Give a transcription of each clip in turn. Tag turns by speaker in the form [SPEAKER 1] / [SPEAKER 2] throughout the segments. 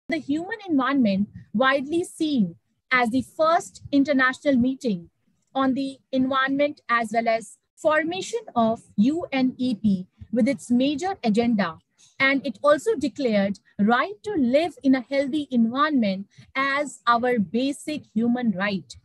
[SPEAKER 1] the human environment, widely seen as the first international meeting on the environment as well as formation of UNEP with its major agenda. And it also declared right to live in a healthy environment as our basic human right.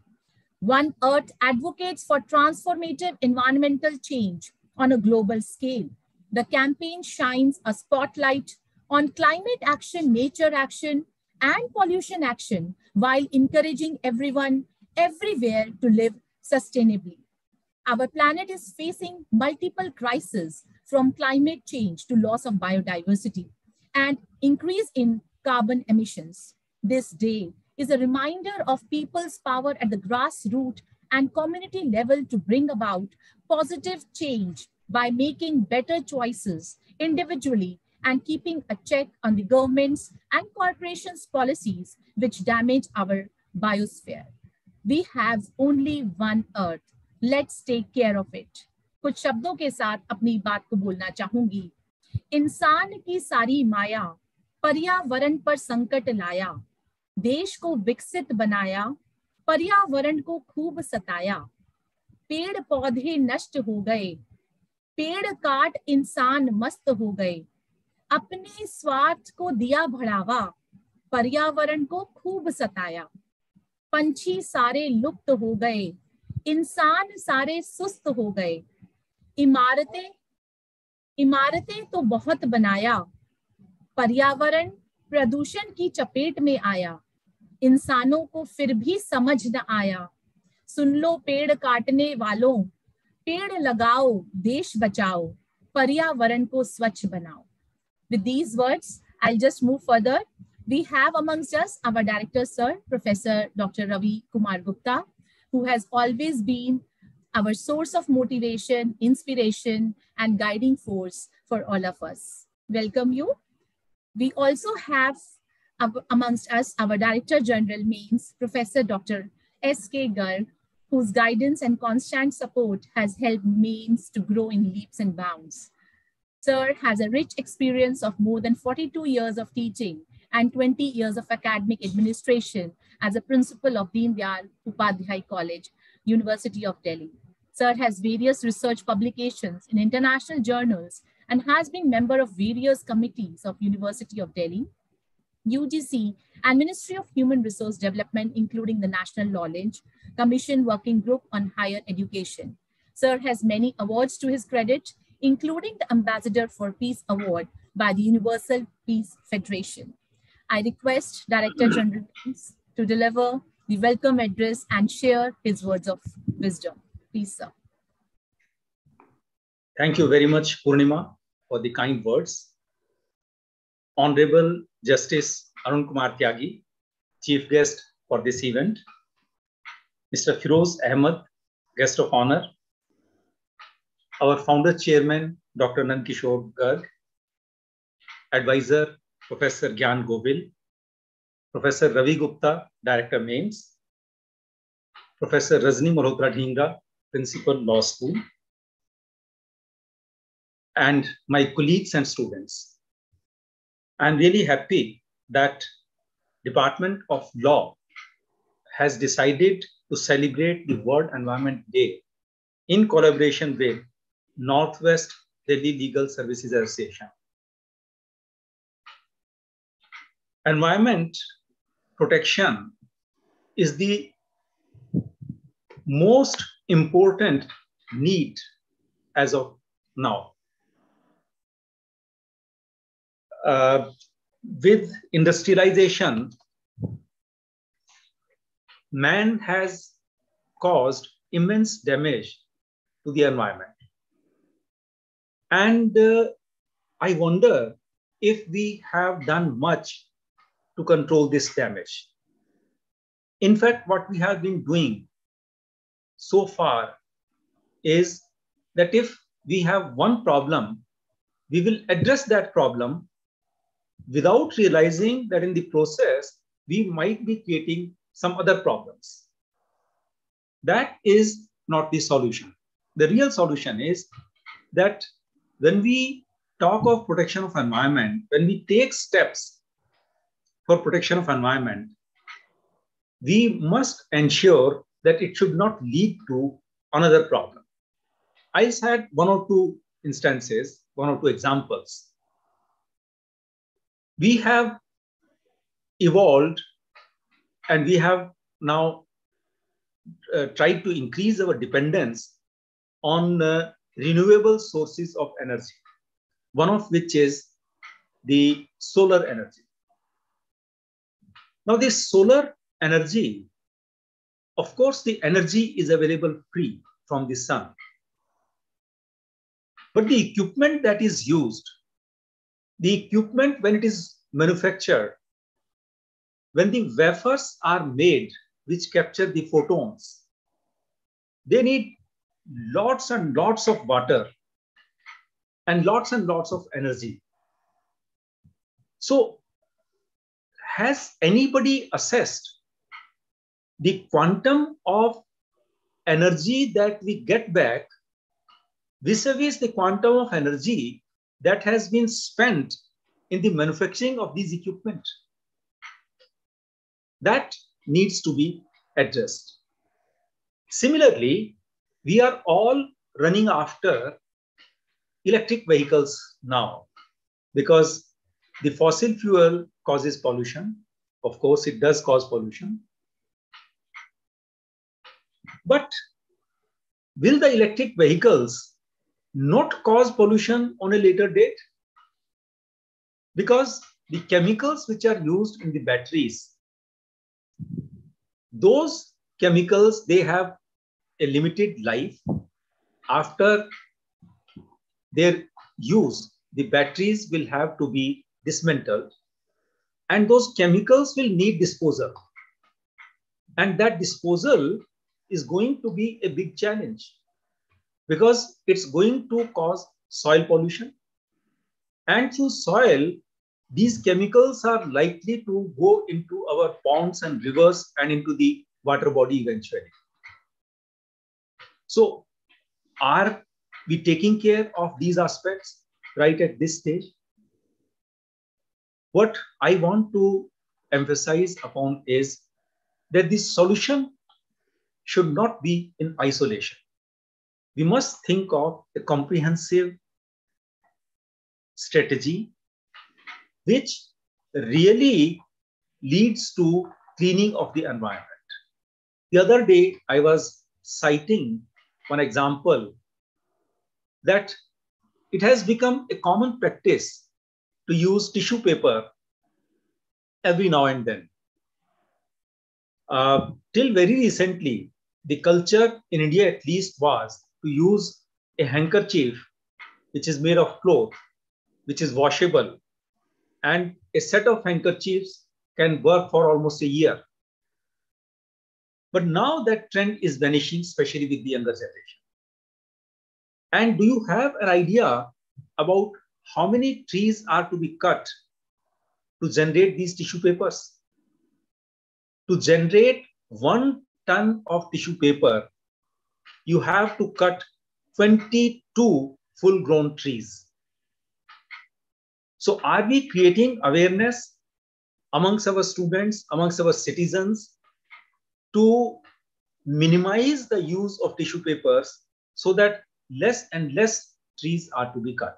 [SPEAKER 1] One Earth advocates for transformative environmental change on a global scale. The campaign shines a spotlight on climate action, nature action, and pollution action while encouraging everyone everywhere to live sustainably. Our planet is facing multiple crises from climate change to loss of biodiversity and increase in carbon emissions. This day is a reminder of people's power at the grassroots and community level to bring about positive change by making better choices individually and keeping a check on the government's and corporations' policies which damage our biosphere. We have only one Earth. Let's take care of it. कुछ शब्दों के साथ अपनी बात को बोलना चाहूंगी। इंसान की सारी माया पर्यावरण पर संकट लाया, देश को विकसित बनाया, पर्यावरण को खूब सताया, पेड़ पौधे नष्ट हो गए, पेड़ काट इंसान मस्त हो गए, अपने स्वार्थ को दिया बढ़ावा, पर्यावरण को खूब सताया, पंछी सारे लुप्त हो गए, इंसान सारे सुस्त हो गए, इमारतें तो बहुत बनाया, पर्यावरण प्रदूषण की चपेट में आया, इंसानों को फिर भी समझ न आया, सुन लो पेड़ काटने वालों, पेड़ लगाओ, देश बचाओ, पर्यावरण को स्वच्छ बनाओ. With these words, I'll just move further. We have amongst us our director, sir, Professor Dr. Ravi Kumar Gupta, who has always been our source of motivation, inspiration, and guiding force for all of us. Welcome you. We also have amongst us our Director General, means Professor Dr. S.K. Garg, whose guidance and constant support has helped MEANS to grow in leaps and bounds. Sir has a rich experience of more than 42 years of teaching and 20 years of academic administration as a principal of Deen Dayal Upadhyay College, University of Delhi. Sir has various research publications in international journals and has been member of various committees of University of Delhi, UGC, and Ministry of Human Resource Development, including the National Knowledge Commission Working Group on Higher Education. Sir has many awards to his credit, including the Ambassador for Peace Award by the Universal Peace Federation. I request Director General to deliver the welcome address and share his words of wisdom. Please, sir.
[SPEAKER 2] Thank you very much, Purnima, for the kind words. Honorable Justice Arun Kumar Tyagi, Chief Guest for this event. Mr. Firoz Ahmed, Guest of Honor. Our Founder Chairman, Dr. Nankishore Garg. Advisor, Professor Gyan Govil. Professor Ravi Gupta, Director MEANS. Professor Rajni Malhotra Dhingra, Principal Law School. And my colleagues and students. I'm really happy that Department of Law has decided to celebrate the World Environment Day in collaboration with Northwest Delhi Legal Services Association. Environment protection is the most important need as of now. With industrialization, man has caused immense damage to the environment. And I wonder if we have done much to control this damage. In fact, what we have been doing so far is that if we have one problem, we will address that problem without realizing that in the process, we might be creating some other problems. That is not the solution. The real solution is that when we talk of protection of environment, when we take steps for protection of environment, we must ensure that it should not lead to another problem. I had one or two instances, one or two examples. We have evolved and we have now tried to increase our dependence on renewable sources of energy, one of which is the solar energy. Now, this solar energy, of course, the energy is available free from the sun. But the equipment that is used, the equipment when it is manufactured, when the wafers are made which capture the photons, they need lots and lots of water and lots of energy. So, has anybody assessed the quantum of energy that we get back vis-a-vis the quantum of energy that has been spent in the manufacturing of these equipment? That needs to be addressed. Similarly, we are all running after electric vehicles now because the fossil fuel causes pollution. Of course, it does cause pollution. But will the electric vehicles not cause pollution on a later date? Because the chemicals which are used in the batteries, those chemicals, they have a limited life. After their use, the batteries will have to be dismantled and those chemicals will need disposal. And that disposal is going to be a big challenge because it's going to cause soil pollution. And through soil, these chemicals are likely to go into our ponds and rivers and into the water body eventually. So, are we taking care of these aspects right at this stage? What I want to emphasize upon is that this solution should not be in isolation. We must think of a comprehensive strategy which really leads to cleaning of the environment. The other day, I was citing one example that it has become a common practice to use tissue paper every now and then. Till very recently, the culture in India at least was to use a handkerchief which is made of cloth, which is washable, and a set of handkerchiefs can work for almost a year. But now that trend is vanishing, especially with the younger generation. And do you have an idea about how many trees are to be cut to generate these tissue papers? To generate 1 ton of tissue paper, you have to cut 22 full-grown trees. So are we creating awareness amongst our students, amongst our citizens to minimize the use of tissue papers so that less and less trees are to be cut?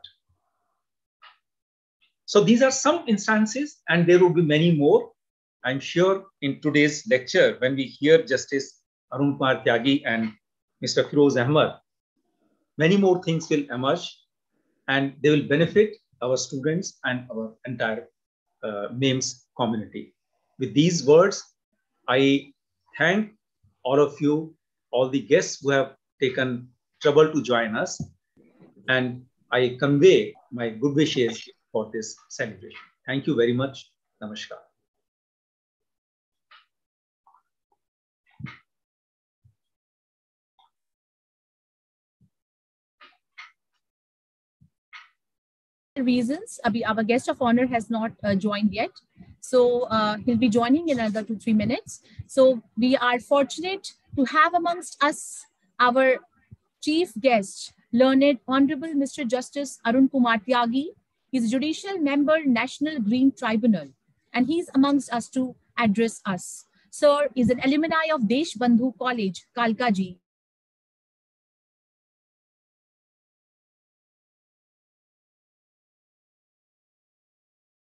[SPEAKER 2] So these are some instances and there will be many more. I'm sure in today's lecture, when we hear Justice Arun Kumar Tyagi and Mr. Firoz Ahmed, many more things will emerge and they will benefit our students and our entire MEMS community. With these words, I thank all of you, all the guests who have taken trouble to join us, and I convey my good wishes for this celebration. Thank you very much. Namaskar.
[SPEAKER 1] Reasons, our guest of honor has not joined yet. So he'll be joining in another 2-3 minutes. So we are fortunate to have amongst us our chief guest, learned Honorable Mr. Justice Arun Kumar Tyagi. He's a judicial member, National Green Tribunal. and he's amongst us to address us. Sir is an alumni of Desh Bandhu College, Kalkaji,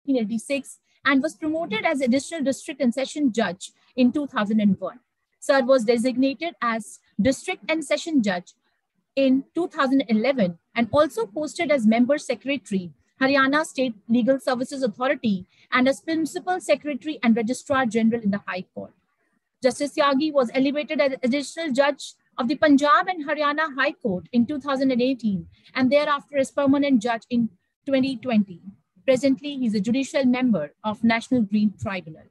[SPEAKER 1] 1986, and was promoted as additional district and session judge in 2001. Sir was designated as district and session judge in 2011 and also posted as member secretary, Haryana State Legal Services Authority, and as principal secretary and registrar general in the High Court. Justice Tyagi was elevated as additional judge of the Punjab and Haryana High Court in 2018 and thereafter as permanent judge in 2020. Presently, he is a judicial member of National Green Tribunal.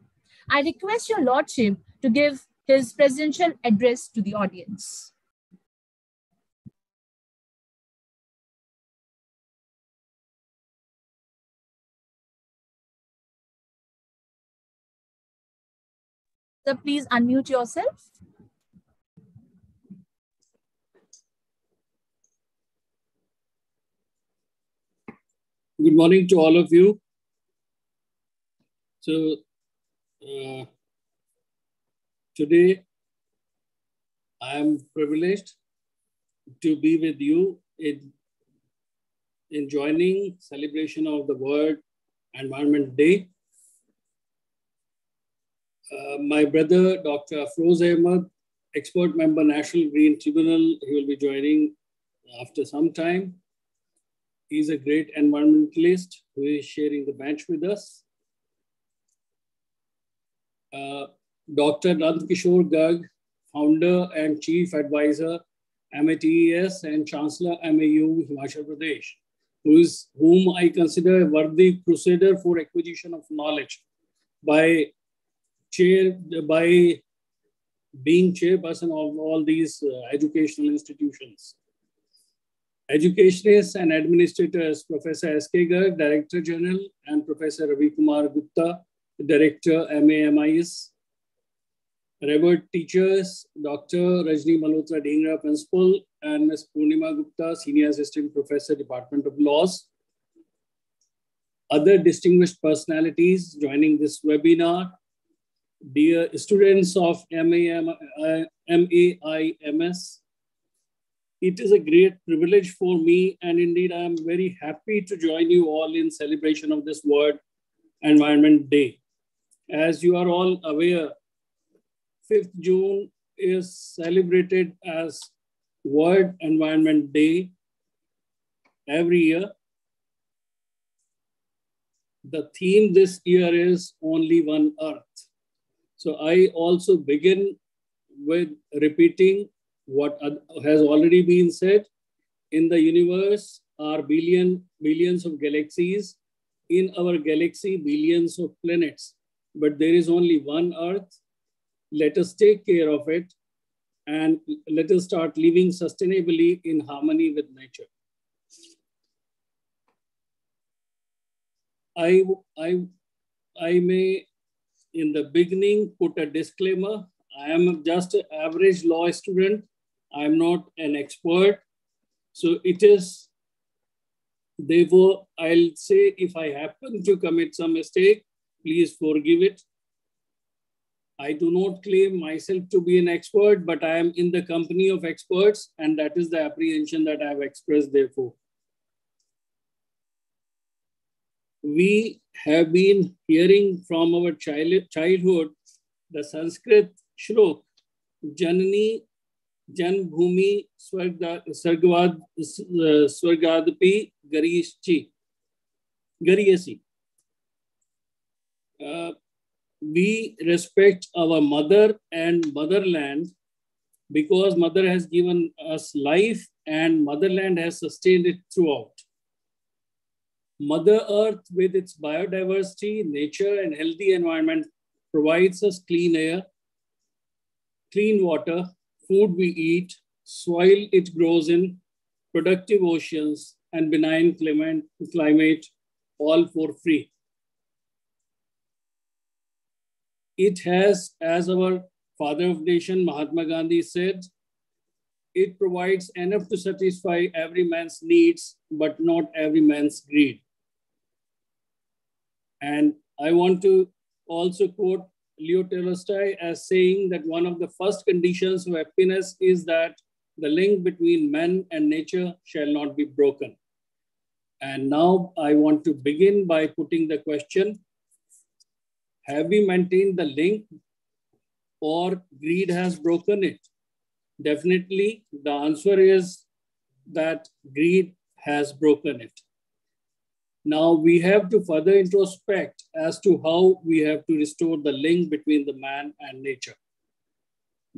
[SPEAKER 1] I request your lordship to give his presidential address to the audience. Sir, please unmute yourself.
[SPEAKER 3] Good morning to all of you. So today I am privileged to be with you in joining celebration of the World Environment Day. My brother, Dr. Afroz Ahmed, expert member, National Green Tribunal, he will be joining after some time. He's a great environmentalist who is sharing the bench with us. Dr. Nand Kishore Garg, founder and chief advisor, MATES and Chancellor MAU, Himachal Pradesh, whom I consider a worthy crusader for acquisition of knowledge by being chairperson of all these educational institutions. Educationists and administrators, Professor S.K. Garg, Director General, and Professor Ravi Kumar Gupta, Director, MAMIS. Revered teachers, Dr. Rajni Malhotra Dhingra, Principal, and Ms. Purnima Gupta, Senior Assistant Professor, Department of Laws. Other distinguished personalities joining this webinar, dear students of MAIMS, it is a great privilege for me, and indeed I am very happy to join you all in celebration of this World Environment Day. As you are all aware, 5th June is celebrated as World Environment Day every year. The theme this year is Only One Earth. So I also begin with repeating what has already been said. In the universe are billions of galaxies. In our galaxy, billions of planets. But there is only one Earth. Let us take care of it and let us start living sustainably in harmony with nature. I may, in the beginning, put a disclaimer. I am just an average law student. I am not an expert. So it is, therefore, I'll say if I happen to commit some mistake, please forgive it. I do not claim myself to be an expert, but I am in the company of experts, and that is the apprehension that I have expressed therefore. We have been hearing from our childhood the Sanskrit shlok, Janani Janbhumi Swargadapi Gariyasi. We respect our mother and motherland because mother has given us life and motherland has sustained it throughout. Mother Earth, with its biodiversity, nature, and healthy environment, provides us clean air, clean water, food we eat, soil it grows in, productive oceans, and benign climate, all for free. It has, as our father of nation, Mahatma Gandhi said, it provides enough to satisfy every man's needs, but not every man's greed. And I want to also quote Leo Tolstoy as saying that one of the first conditions of happiness is that the link between man and nature shall not be broken. And now I want to begin by putting the question, have we maintained the link or greed has broken it? Definitely the answer is that greed has broken it. Now we have to further introspect as to how we have to restore the link between the man and nature.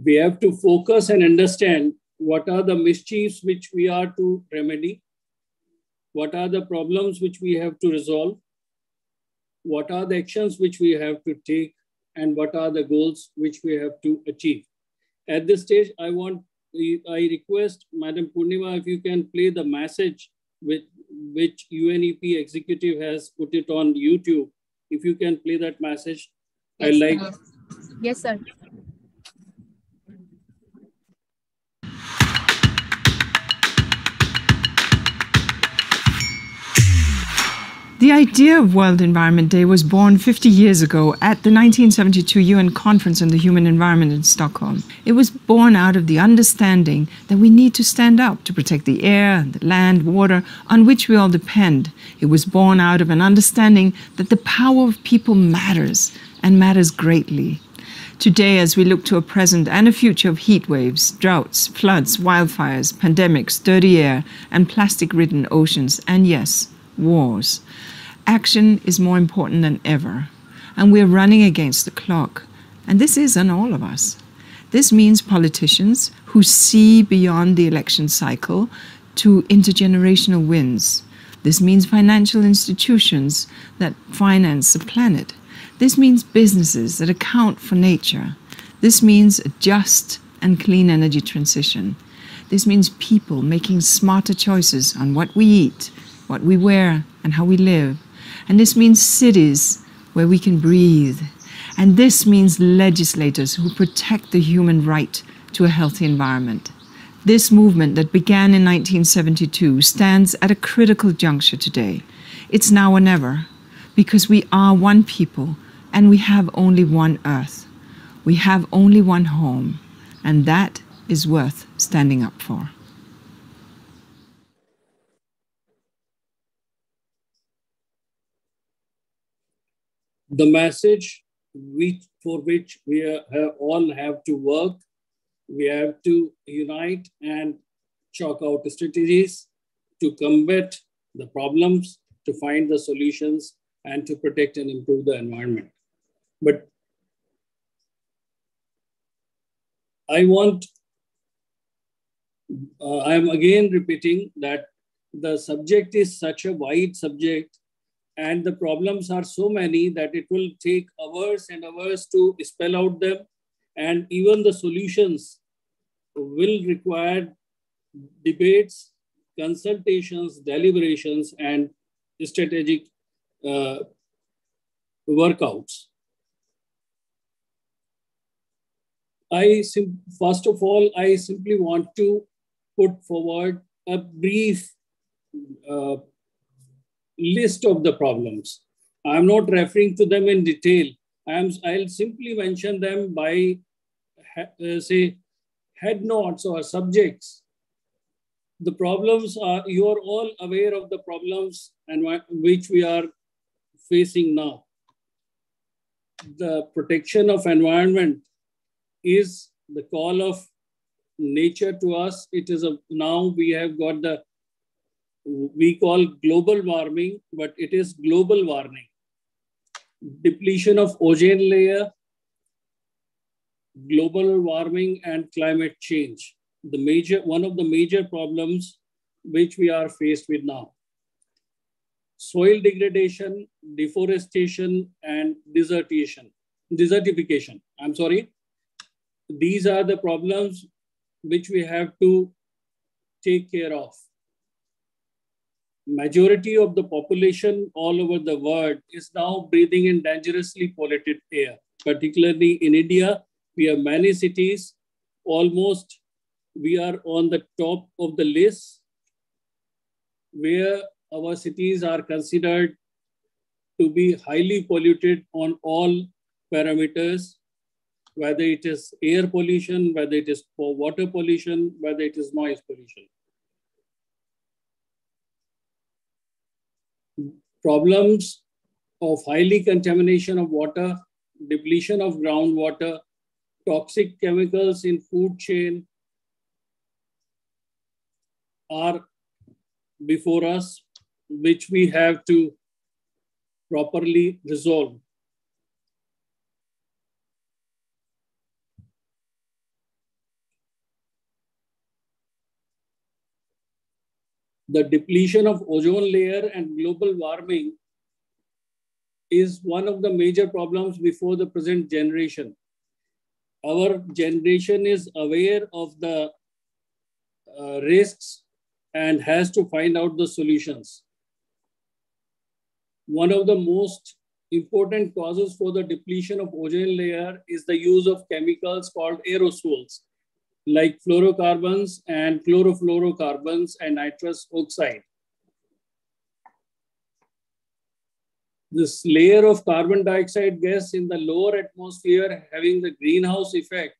[SPEAKER 3] We have to focus and understand what are the mischiefs which we are to remedy, what are the problems which we have to resolve, what are the actions which we have to take, and what are the goals which we have to achieve. At this stage, I request Madam Purnima, if you can play the message which UNEP executive has put it on YouTube. If you can play that message,
[SPEAKER 1] yes,
[SPEAKER 3] I like.
[SPEAKER 1] Yes, sir.
[SPEAKER 4] The idea of World Environment Day was born 50 years ago at the 1972 UN Conference on the Human Environment in Stockholm. It was born out of the understanding that we need to stand up to protect the air, the land, water on which we all depend. It was born out of an understanding that the power of people matters and matters greatly. Today, as we look to a present and a future of heat waves, droughts, floods, wildfires, pandemics, dirty air, and plastic-ridden oceans, and yes, wars, action is more important than ever, and we're running against the clock. And this is on all of us. This means politicians who see beyond the election cycle to intergenerational wins. This means financial institutions that finance the planet. This means businesses that account for nature. This means a just and clean energy transition. This means people making smarter choices on what we eat, what we wear, and how we live. And this means cities where we can breathe. And this means legislators who protect the human right to a healthy environment. This movement that began in 1972 stands at a critical juncture today. It's now or never, because we are one people and we have only one earth. We have only one home, and that is worth standing up for.
[SPEAKER 3] The message for which we all have to work, we have to unite and chalk out strategies to combat the problems, to find the solutions, and to protect and improve the environment. But I'm again repeating that the subject is such a wide subject, and the problems are so many that it will take hours and hours to spell out them. And even the solutions will require debates, consultations, deliberations, and strategic workouts. First of all, I simply want to put forward a brief list of the problems. I'm not referring to them in detail. I'll simply mention them by, say, head notes or subjects. The problems are, you are all aware of the problems and which we are facing now. The protection of environment is the call of nature to us. It is now we have got we call global warming, but it is global warming. Depletion of ozone layer, global warming, and climate change. One of the major problems which we are faced with now. Soil degradation, deforestation, and desertification. These are the problems which we have to take care of. Majority of the population all over the world is now breathing in dangerously polluted air. Particularly in India, we have many cities, almost we are on the top of the list where our cities are considered to be highly polluted on all parameters, whether it is air pollution, whether it is water pollution, whether it is noise pollution. Problems of highly contamination of water, depletion of groundwater, toxic chemicals in food chain are before us, which we have to properly resolve. The depletion of ozone layer and global warming is one of the major problems before the present generation. Our generation is aware of the risks and has to find out the solutions. One of the most important causes for the depletion of ozone layer is the use of chemicals called aerosols, like fluorocarbons and chlorofluorocarbons and nitrous oxide. This layer of carbon dioxide gas in the lower atmosphere having the greenhouse effect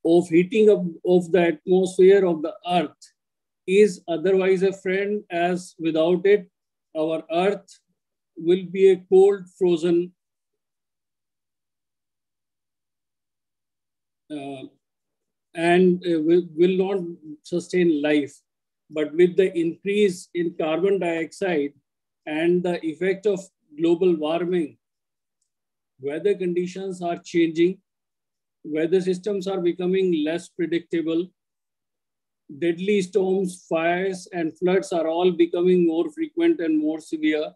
[SPEAKER 3] of heating up of the atmosphere of the earth is otherwise a friend, as without it, our earth will be a cold, frozen and will not sustain life. But with the increase in carbon dioxide and the effect of global warming, weather conditions are changing, weather systems are becoming less predictable, deadly storms, fires, and floods are all becoming more frequent and more severe.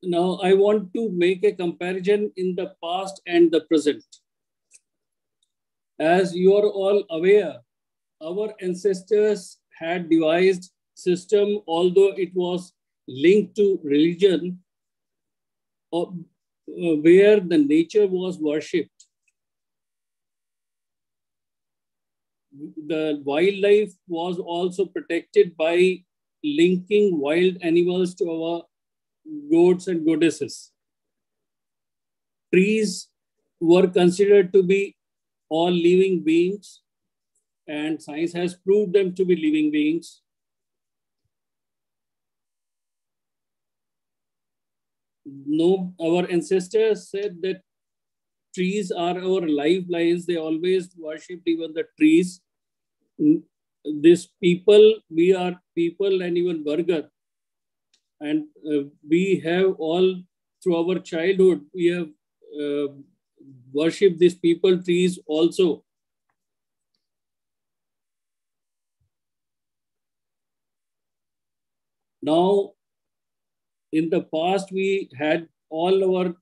[SPEAKER 3] Now, I want to make a comparison in the past and the present. As you are all aware, our ancestors had devised system, although it was linked to religion, where the nature was worshipped. The wildlife was also protected by linking wild animals to our gods and goddesses. Trees were considered to be all living beings, and science has proved them to be living beings. No, our ancestors said that trees are our lifelines. They always worshipped even the trees. This people, we are people, and even Burger. And we have all, through our childhood, we have worshipped these people, trees also. Now, in the past, we had all our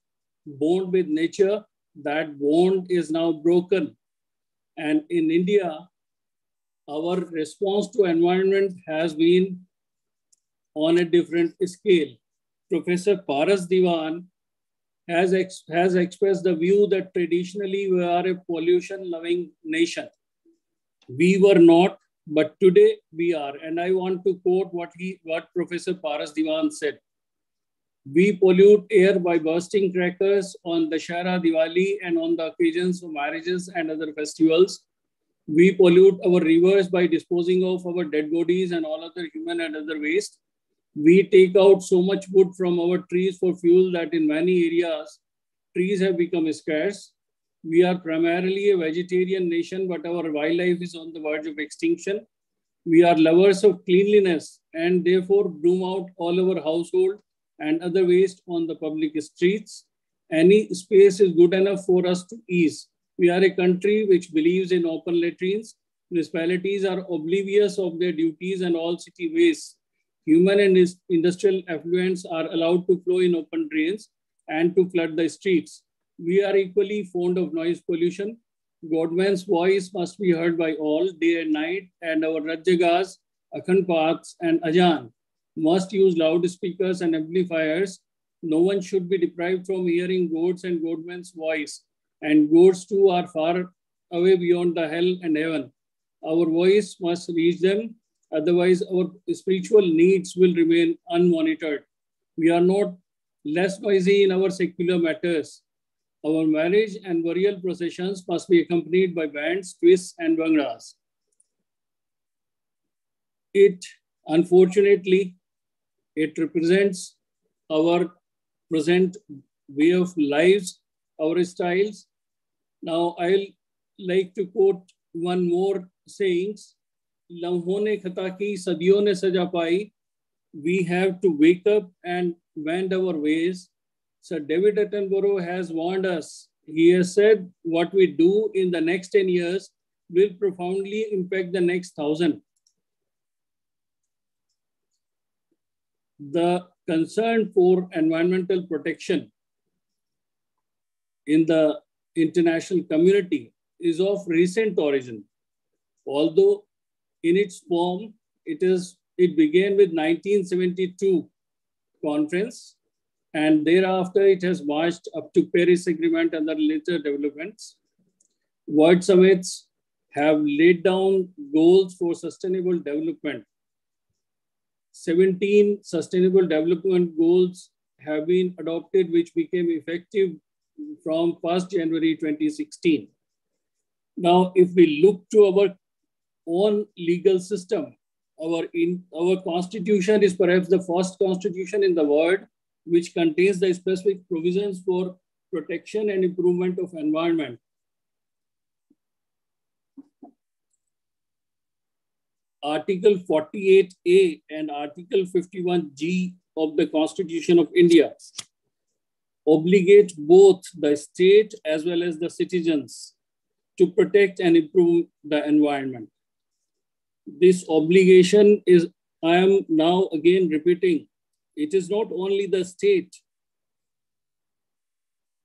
[SPEAKER 3] bond with nature. That bond is now broken. And in India, our response to environment has been on a different scale. Professor Paras Diwan has expressed the view that traditionally we are a pollution-loving nation. We were not, but today we are. And I want to quote what Professor Paras Diwan said. We pollute air by bursting crackers on Dashara, Diwali, and on the occasions of marriages and other festivals. We pollute our rivers by disposing of our dead bodies and all other human and other waste. We take out so much wood from our trees for fuel that in many areas, trees have become scarce. We are primarily a vegetarian nation, but our wildlife is on the verge of extinction. We are lovers of cleanliness and therefore broom out all our household and other waste on the public streets. Any space is good enough for us to ease. We are a country which believes in open latrines. Municipalities are oblivious of their duties and all city waste. Human and industrial effluents are allowed to flow in open drains and to flood the streets. We are equally fond of noise pollution. Godman's voice must be heard by all day and night, and our Rajyagas, Akhand Paths, and Ajan must use loudspeakers and amplifiers. No one should be deprived from hearing God's and Godman's voice, and God's too are far away beyond the hell and heaven. Our voice must reach them. Otherwise, our spiritual needs will remain unmonitored. We are not less noisy in our secular matters. Our marriage and burial processions must be accompanied by bands, twists, and bhangras. Unfortunately, it represents our present way of lives, our styles. Now, I'll like to quote one more sayings. Lamhon ne khata ki sadiyon ne saja pai. We have to wake up and mend our ways. Sir David Attenborough has warned us. He has said what we do in the next 10 years will profoundly impact the next 1,000. The concern for environmental protection in the international community is of recent origin. Although in its form, it began with 1972 conference, and thereafter it has marched up to Paris Agreement and the later developments. World summits have laid down goals for sustainable development. 17 sustainable development goals have been adopted, which became effective from 1st January 2016. Now, if we look to our own legal system, our constitution is perhaps the first constitution in the world which contains the specific provisions for protection and improvement of environment. Article 48A and Article 51G of the Constitution of India obligate both the state as well as the citizens to protect and improve the environment. This obligation is, I am now again repeating, it is not only the state,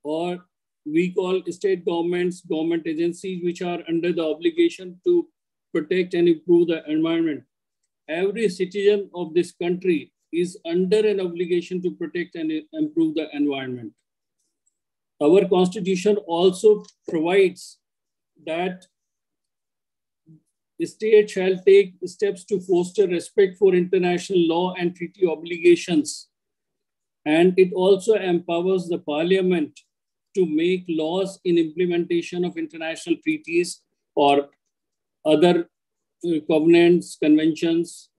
[SPEAKER 3] or we call state governments, government agencies which are under the obligation to protect and improve the environment. Every citizen of this country is under an obligation to protect and improve the environment. Our constitution also provides that the state shall take steps to foster respect for international law and treaty obligations. And it also empowers the parliament to make laws in implementation of international treaties or other covenants, conventions,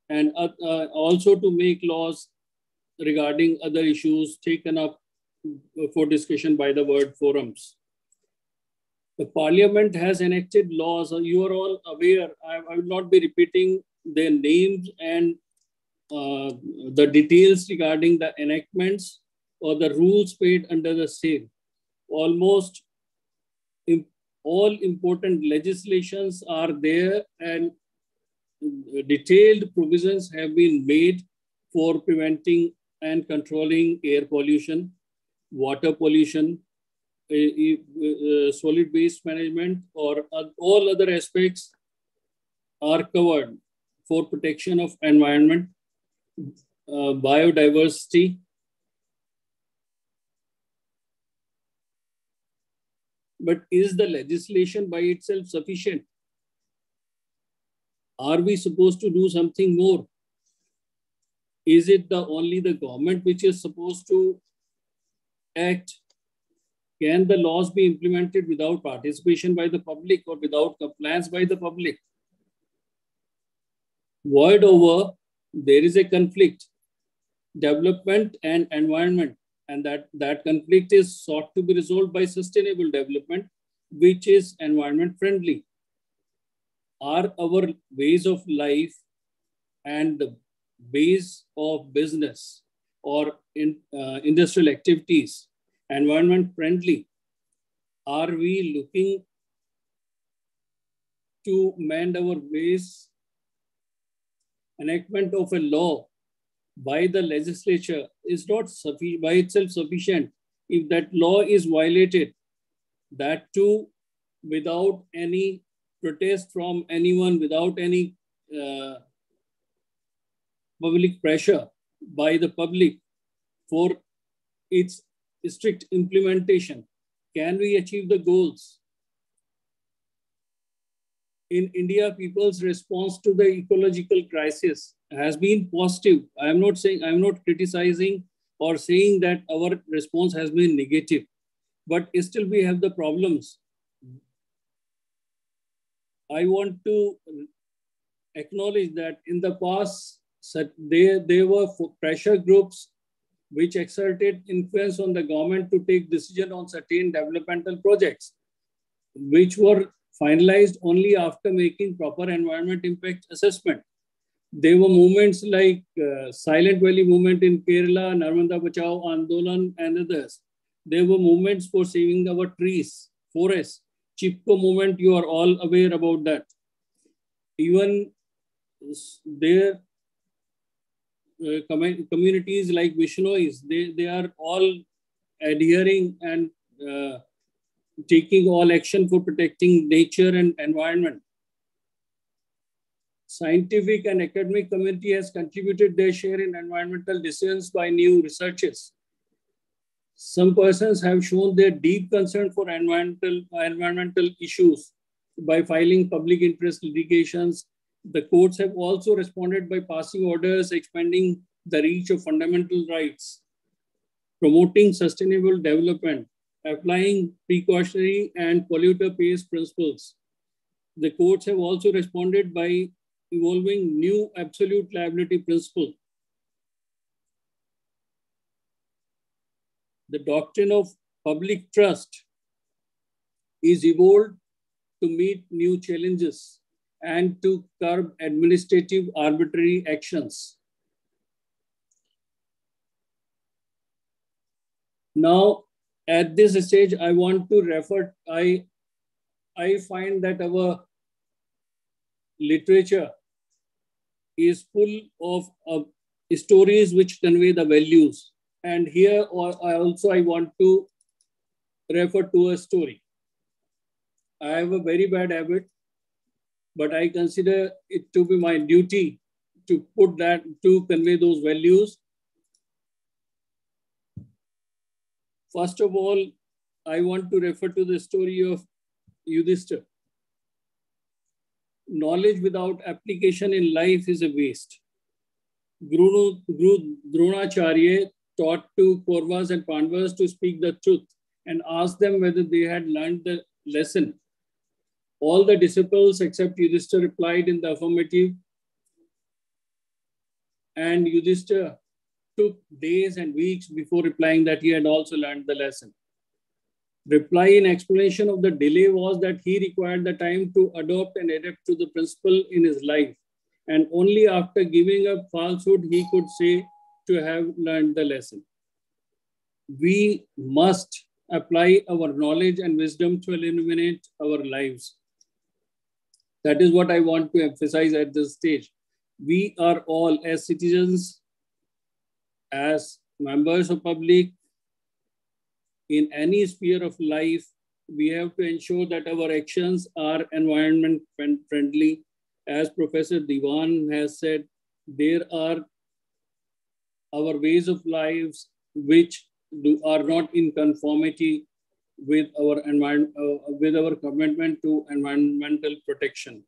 [SPEAKER 3] and also to make laws regarding other issues taken up for discussion by the world forums. The parliament has enacted laws. You are all aware. I will not be repeating their names and the details regarding the enactments or the rules made under the same. Almost all important legislations are there, and detailed provisions have been made for preventing and controlling air pollution, water pollution, solid waste management, or all other aspects are covered for protection of environment, biodiversity. But is the legislation by itself sufficient? Are we supposed to do something more? Is it only the government which is supposed to act? Can the laws be implemented without participation by the public or without compliance by the public? World over, there is a conflict, development and environment, and that conflict is sought to be resolved by sustainable development, which is environment friendly. Are our ways of life and the ways of business or industrial activities environment friendly? Are we looking to mend our ways? Enactment of a law by the legislature is not by itself sufficient. If that law is violated, that too without any protest from anyone, without any public pressure by the public for its strict implementation, can we achieve the goals? in India, people's response to the ecological crisis has been positive. I'm not criticizing or saying that our response has been negative, but still we have the problems. I want to acknowledge that in the past, there were pressure groups which exerted influence on the government to take decision on certain developmental projects, which were finalized only after making proper environment impact assessment. There were movements like Silent Valley movement in Kerala, Narmada Bachao Andolan, and others. There were movements for saving our trees, forests. Chipko movement, you are all aware about that. Even there, communities like Vishnois, they are all adhering and taking all action for protecting nature and environment. Scientific and academic community has contributed their share in environmental decisions by new researches. Some persons have shown their deep concern for environmental issues by filing public interest litigations. The courts have also responded by passing orders expanding the reach of fundamental rights, promoting sustainable development, applying precautionary and polluter pays principles. The courts have also responded by evolving new absolute liability principle. The doctrine of public trust is evolved to meet new challenges and to curb administrative arbitrary actions. Now, at this stage, I want to refer, I find that our literature is full of stories which convey the values. And here I want to refer to a story. I have a very bad habit, but I consider it to be my duty to put that, to convey those values. First of all, I want to refer to the story of Yudhishthira. Knowledge without application in life is a waste. Guru Dronacharya taught to Kauravas and Pandavas to speak the truth and asked them whether they had learned the lesson. All the disciples except Yudhishthira replied in the affirmative, and Yudhishthira took days and weeks before replying that he had also learned the lesson. Reply in explanation of the delay was that he required the time to adopt and adapt to the principle in his life, and only after giving up falsehood he could say to have learned the lesson. We must apply our knowledge and wisdom to illuminate our lives. That is what I want to emphasize at this stage. We are all, as citizens, as members of public, in any sphere of life, we have to ensure that our actions are environment friendly. As Professor Diwan has said, there are our ways of lives which are not in conformity with our with our commitment to environmental protection.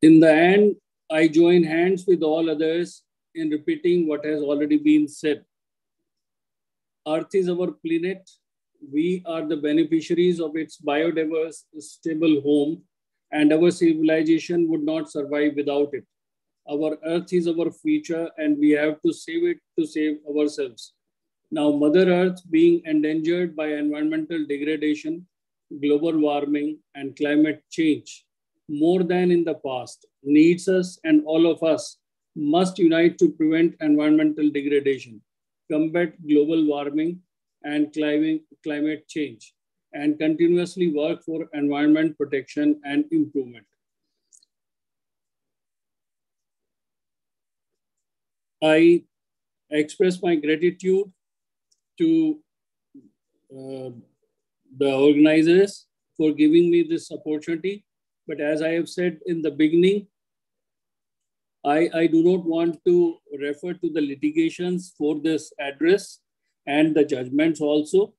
[SPEAKER 3] In the end, I join hands with all others in repeating what has already been said. Earth is our planet. We are the beneficiaries of its biodiverse, stable home, and our civilization would not survive without it. Our Earth is our future, and we have to save it to save ourselves. Now, Mother Earth being endangered by environmental degradation, global warming, and climate change, more than in the past, needs us, and all of us must unite to prevent environmental degradation, combat global warming and climate change, and continuously work for environment protection and improvement. I express my gratitude to the organizers for giving me this opportunity. But as I have said in the beginning, I do not want to refer to the litigations for this address and the judgments also,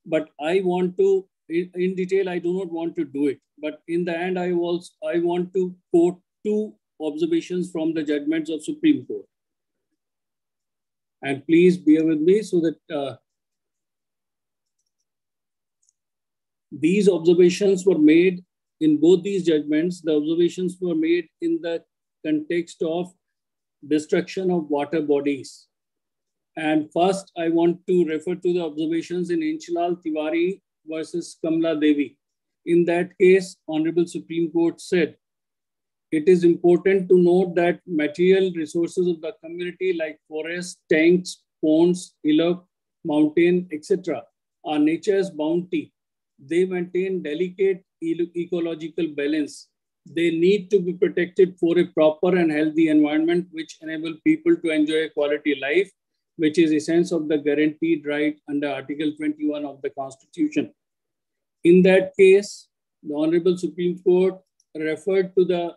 [SPEAKER 3] but I want to, in detail, I do not want to do it. But in the end, I want to quote two observations from the judgments of Supreme Court. And please bear with me so that these observations were made in both these judgments. The observations were made in the context of destruction of water bodies. And first, I want to refer to the observations in Inchalal Tiwari versus Kamla Devi. In that case, Honorable Supreme Court said, it is important to note that material resources of the community like forests, tanks, ponds, hillock, mountain, etc. are nature's bounty. They maintain delicate ecological balance. They need to be protected for a proper and healthy environment which enable people to enjoy a quality life, which is the essence of the guaranteed right under Article 21 of the Constitution. In that case, the Honorable Supreme Court referred to the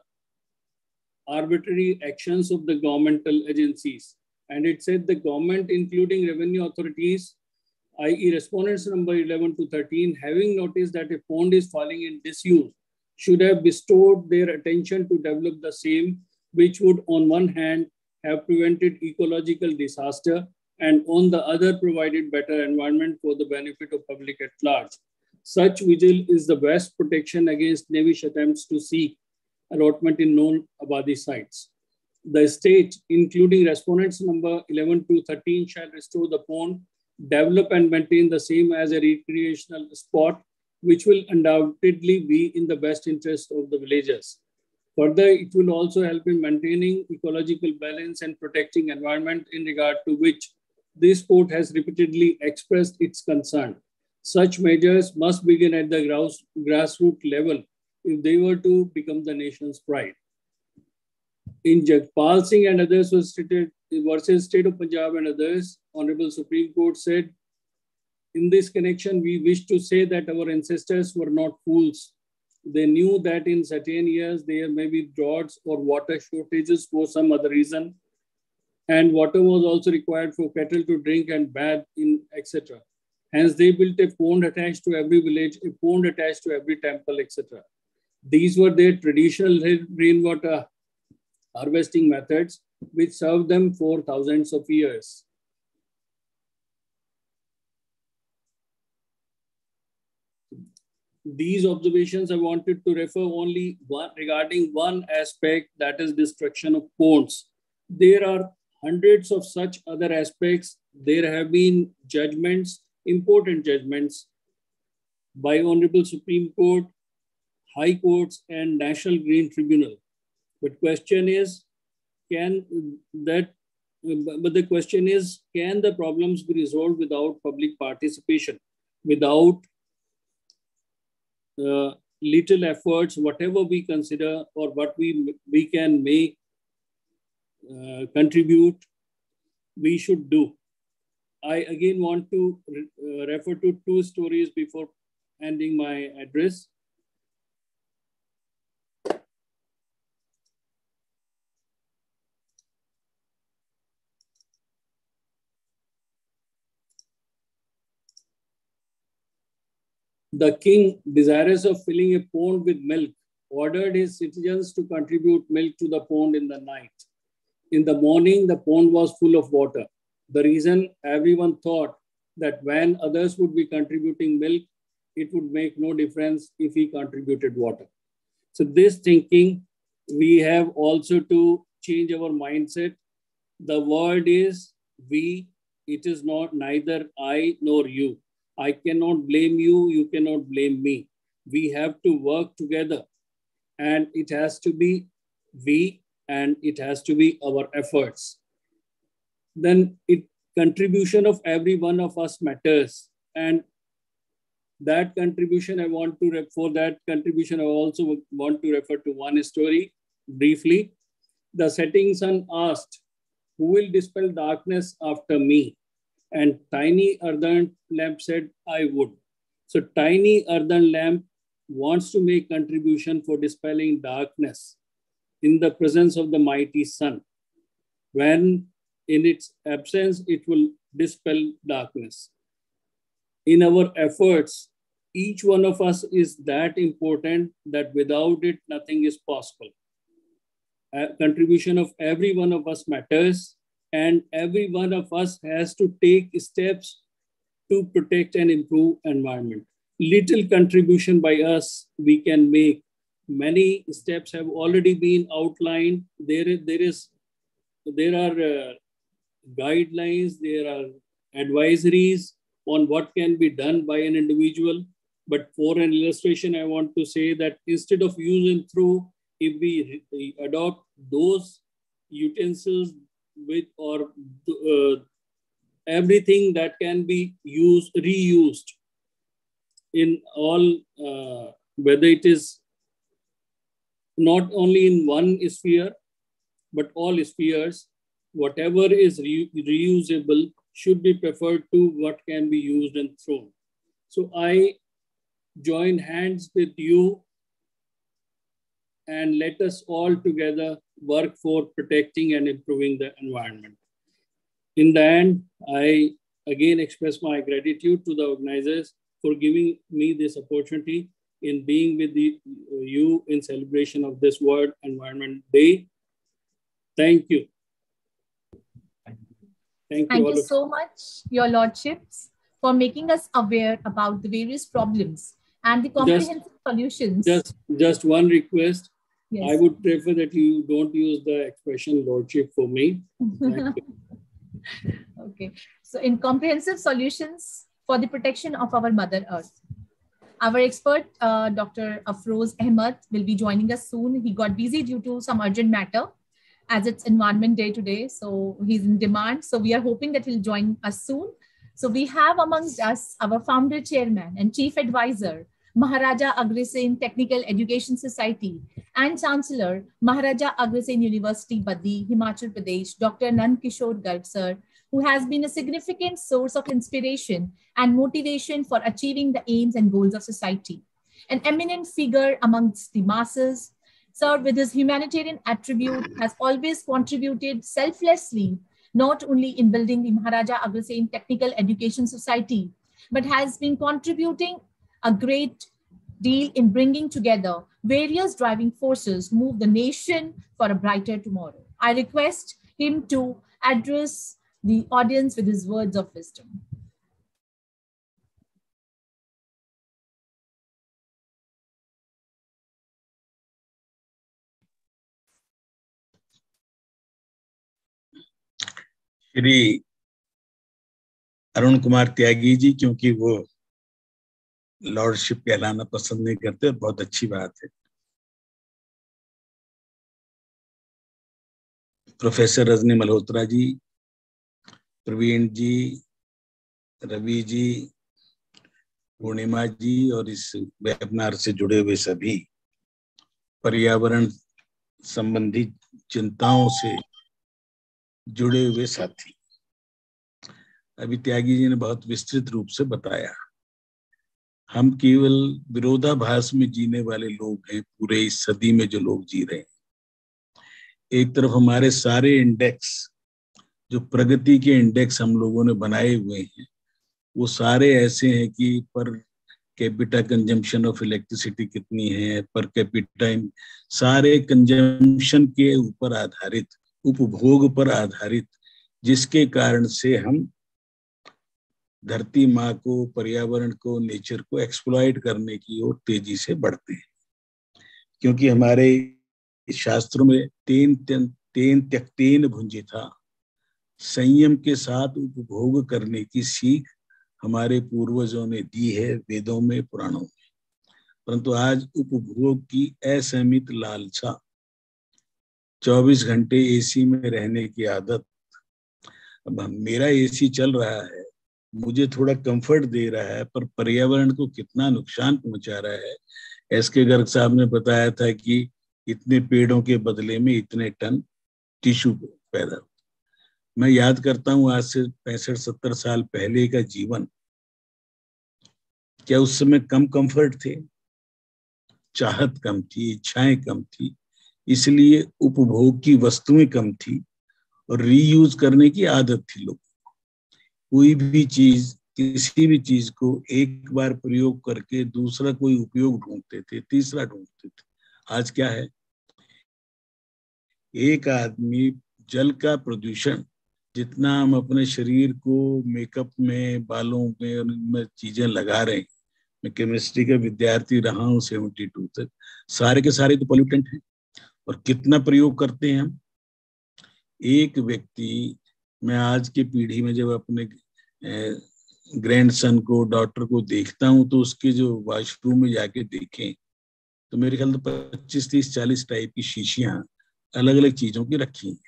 [SPEAKER 3] arbitrary actions of the governmental agencies. And it said the government, including revenue authorities, i.e. respondents number 11 to 13, having noticed that a pond is falling in disuse, should have bestowed their attention to develop the same, which would on one hand have prevented ecological disaster and on the other provided better environment for the benefit of public at large. Such vigil is the best protection against knavish attempts to seek allotment in known Abadi sites. The state, including respondents number 11 to 13, shall restore the pond, develop and maintain the same as a recreational spot, which will undoubtedly be in the best interest of the villagers. Further, it will also help in maintaining ecological balance and protecting environment, in regard to which this court has repeatedly expressed its concern. Such measures must begin at the grassroots level if they were to become the nation's pride. In Jagpal Singh and others versus State of Punjab and others, Honorable Supreme Court said, in this connection, we wish to say that our ancestors were not fools. They knew that in certain years there may be droughts or water shortages for some other reason, and water was also required for cattle to drink and bathe in, etc. Hence, they built a pond attached to every village, a pond attached to every temple, etc. These were their traditional rainwater harvesting methods, which served them for thousands of years. These observations I wanted to refer only regarding one aspect, that is destruction of ponds. There are hundreds of such other aspects. There have been judgments, important judgments by Honorable Supreme Court, High Courts and National Green Tribunal. But question is, can the problems be resolved without public participation, without little efforts, whatever we consider or what we can make, contribute, we should do. I again want to refer to two stories before ending my address. The king, desirous of filling a pond with milk, ordered his citizens to contribute milk to the pond in the night. In the morning, the pond was full of water. The reason everyone thought that when others would be contributing milk, it would make no difference if he contributed water. So this thinking, we have also to change our mindset. The word is we, it is not neither I nor you. I cannot blame you, you cannot blame me. We have to work together, and it has to be we, and it has to be our efforts. Then contribution of every one of us matters. And that contribution I want to, for that contribution I also want to refer to one story briefly. The setting sun asked, who will dispel darkness after me? And tiny earthen lamp said, I would. So tiny earthen lamp wants to make contribution for dispelling darkness in the presence of the mighty sun. When in its absence, it will dispel darkness. In our efforts, each one of us is that important that without it, nothing is possible. A contribution of every one of us matters, and every one of us has to take steps to protect and improve environment. Little contribution by us we can make. Many steps have already been outlined. There are guidelines, there are advisories on what can be done by an individual. But for an illustration, I want to say that instead of use and throw, if we adopt those utensils with or everything that can be used, reused in all, whether it is not only in one sphere, but all spheres, whatever is reusable should be preferred to what can be used and thrown. So I join hands with you and let us all together work for protecting and improving the environment. In the end, I again express my gratitude to the organizers for giving me this opportunity in being with you in celebration of this World Environment Day. Thank you.
[SPEAKER 1] Thank you so much, Your Lordships, for making us aware about the various problems and the comprehensive solutions.
[SPEAKER 3] Just one request.
[SPEAKER 1] Yes.
[SPEAKER 3] I would prefer that you don't use the expression Lordship for me. Thank you.
[SPEAKER 1] Okay. So in comprehensive solutions for the protection of our Mother Earth. Our expert, Dr. Afroz Ahmed, will be joining us soon. He got busy due to some urgent matter as it's Environment Day today. So he's in demand. So we are hoping that he'll join us soon. So we have amongst us our founder chairman and chief advisor, Maharaja Agrasen Technical Education Society and Chancellor, Maharaja Agrasen University, Baddi, Himachal Pradesh, Dr. Nand Kishore Garg sir, who has been a significant source of inspiration and motivation for achieving the aims and goals of society. An eminent figure amongst the masses, sir, with his humanitarian attribute, has always contributed selflessly, not only in building the Maharaja Agrasen Technical Education Society, but has been contributing a great deal in bringing together various driving forces to move the nation for a brighter tomorrow. I request him to address the audience with his words of wisdom.
[SPEAKER 5] Shri Arun Kumar Tyagi ji, क्योंकि वो lordship कहलाना पसंद नहीं करते, बहुत अच्छी बात है। Professor Rajni Malhotra ji, Praveen जी, रवि जी, पूर्णिमा जी और इस वेबिनार से जुड़े हुए सभी पर्यावरण संबंधी चिंताओं से जुड़े हुए साथी, अभी त्यागी जी ने बहुत विस्तृत रूप से बताया। हम केवल विरोधाभास में जीने वाले लोग हैं पूरे इस सदी में जो लोग जी रहे हैं। एक तरफ हमारे सारे इंडेक्स, जो प्रगति के इंडेक्स हम लोगों ने बनाए हुए हैं, वो सारे ऐसे हैं कि per capita consumption of electricity कितनी है, पर कैपिटा, सारे कंजम्पशन के ऊपर आधारित, उपभोग पर आधारित, जिसके कारण से हम धरती माँ को, पर्यावरण को, नेचर को एक्सप्लॉइट करने की ओर तेजी से बढ़ते हैं। क्योंकि हमारे शास्त्रों में तेन त्यक्तेन भुंजिता, संयम के साथ उपभोग करने की सीख हमारे पूर्वजों ने दी है वेदों में, पुराणों में। परंतु आज उपभोग की असहमित लालसा, 24 घंटे एसी में रहने की आदत, अब मेरा एसी चल रहा है, मुझे थोड़ा कंफर्ट दे रहा है, पर पर्यावरण को कितना नुकसान पहुंचा रहा है। एसके गर्ग साहब ने बताया था कि इतने पेड़ों के बदले में इतने टन टिश्यू पैदा होता। मैं याद करता हूँ आज से 65-70 साल पहले का जीवन, क्या उस समय कम कंफर्ट थे? चाहत कम थी, इच्छाएं कम थी, इसलिए उपभोग की वस्तुएं कम थी और रीयूज करने की आदत थी लोगों को। कोई भी चीज, किसी भी चीज को एक बार प्रयोग करके दूसरा कोई उपयोग ढूंढते थे, तीसरा ढूंढते थे। आज क्या है? एक आदमी जल का प्रदूषण, जितना हम अपने शरीर को मेकअप में, बालों में और इनमें चीजें लगा रहे हैं, मैं केमिस्ट्री का विद्यार्थी रहा हूँ 72 तक, सारे के सारे तो पोल्यूटेंट हैं। और कितना प्रयोग करते हैं हम? एक व्यक्ति, मैं आज की पीढ़ी में जब अपने ग्रैंडसन को, डॉटर को देखता हूँ, तो उसके जो वॉशरूम में जाके देखें तो मेरे ख्याल से 25, 30, 40 टाइप की शीशियां अलग अलग चीजों की रखी हैं।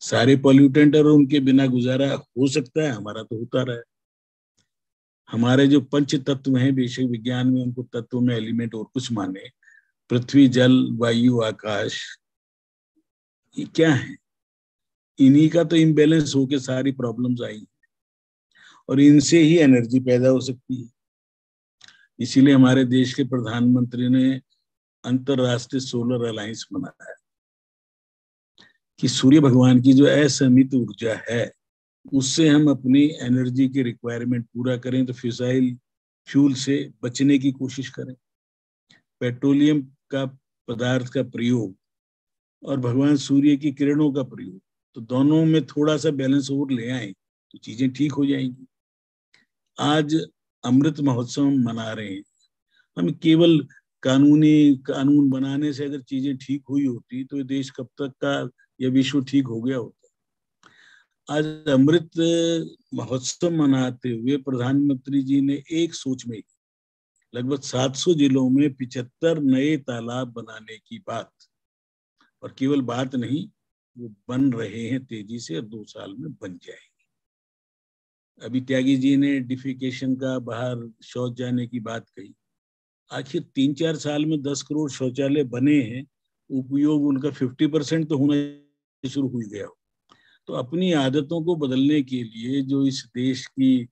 [SPEAKER 5] सारे पॉल्यूटेंट और उनके बिना गुजारा हो सकता है? हमारा तो होता रहा है। हमारे जो पंच तत्व हैं, बेशक विज्ञान में उनको तत्व में एलिमेंट और कुछ माने, पृथ्वी, जल, वायु, आकाश, ये क्या है? इन्हीं का तो इम्बेलेंस होके सारी प्रॉब्लम्स आई और इनसे ही एनर्जी पैदा हो सकती है। इसीलिए हमारे देश के प्रधानमंत्री ने अंतरराष्ट्रीय सोलर अलायंस बनाया है कि सूर्य भगवान की जो असीमित ऊर्जा है, उससे हम अपनी एनर्जी की रिक्वायरमेंट पूरा करें, तो फिसाइल फ्यूल से बचने की कोशिश करें। पेट्रोलियम का पदार्थ का प्रयोग और भगवान सूर्य की किरणों का प्रयोग, तो दोनों में थोड़ा सा बैलेंस और ले आए तो चीजें ठीक हो जाएंगी। आज अमृत महोत्सव मना रहे हैं। हम केवल कानून बनाने से अगर चीजें ठीक हुई होती तो ये देश कब तक का, यह विश्व ठीक हो गया होता। आज अमृत महोत्सव मनाते हुए प्रधानमंत्री जी ने एक सोच में लगभग 700 जिलों में 75 नए तालाब बनाने की बात, और केवल बात नहीं, वो बन रहे हैं तेजी से और 2 साल में बन जाएंगे। अभी त्यागी जी ने डिफिकेशन का, बाहर शौच जाने की बात कही। आखिर 3-4 साल में 10 करोड़ शौचालय बने हैं, उपयोग उनका 50% तो होना शुरू हो गया हो। तो अपनी आदतों को बदलने के लिए जो इस देश की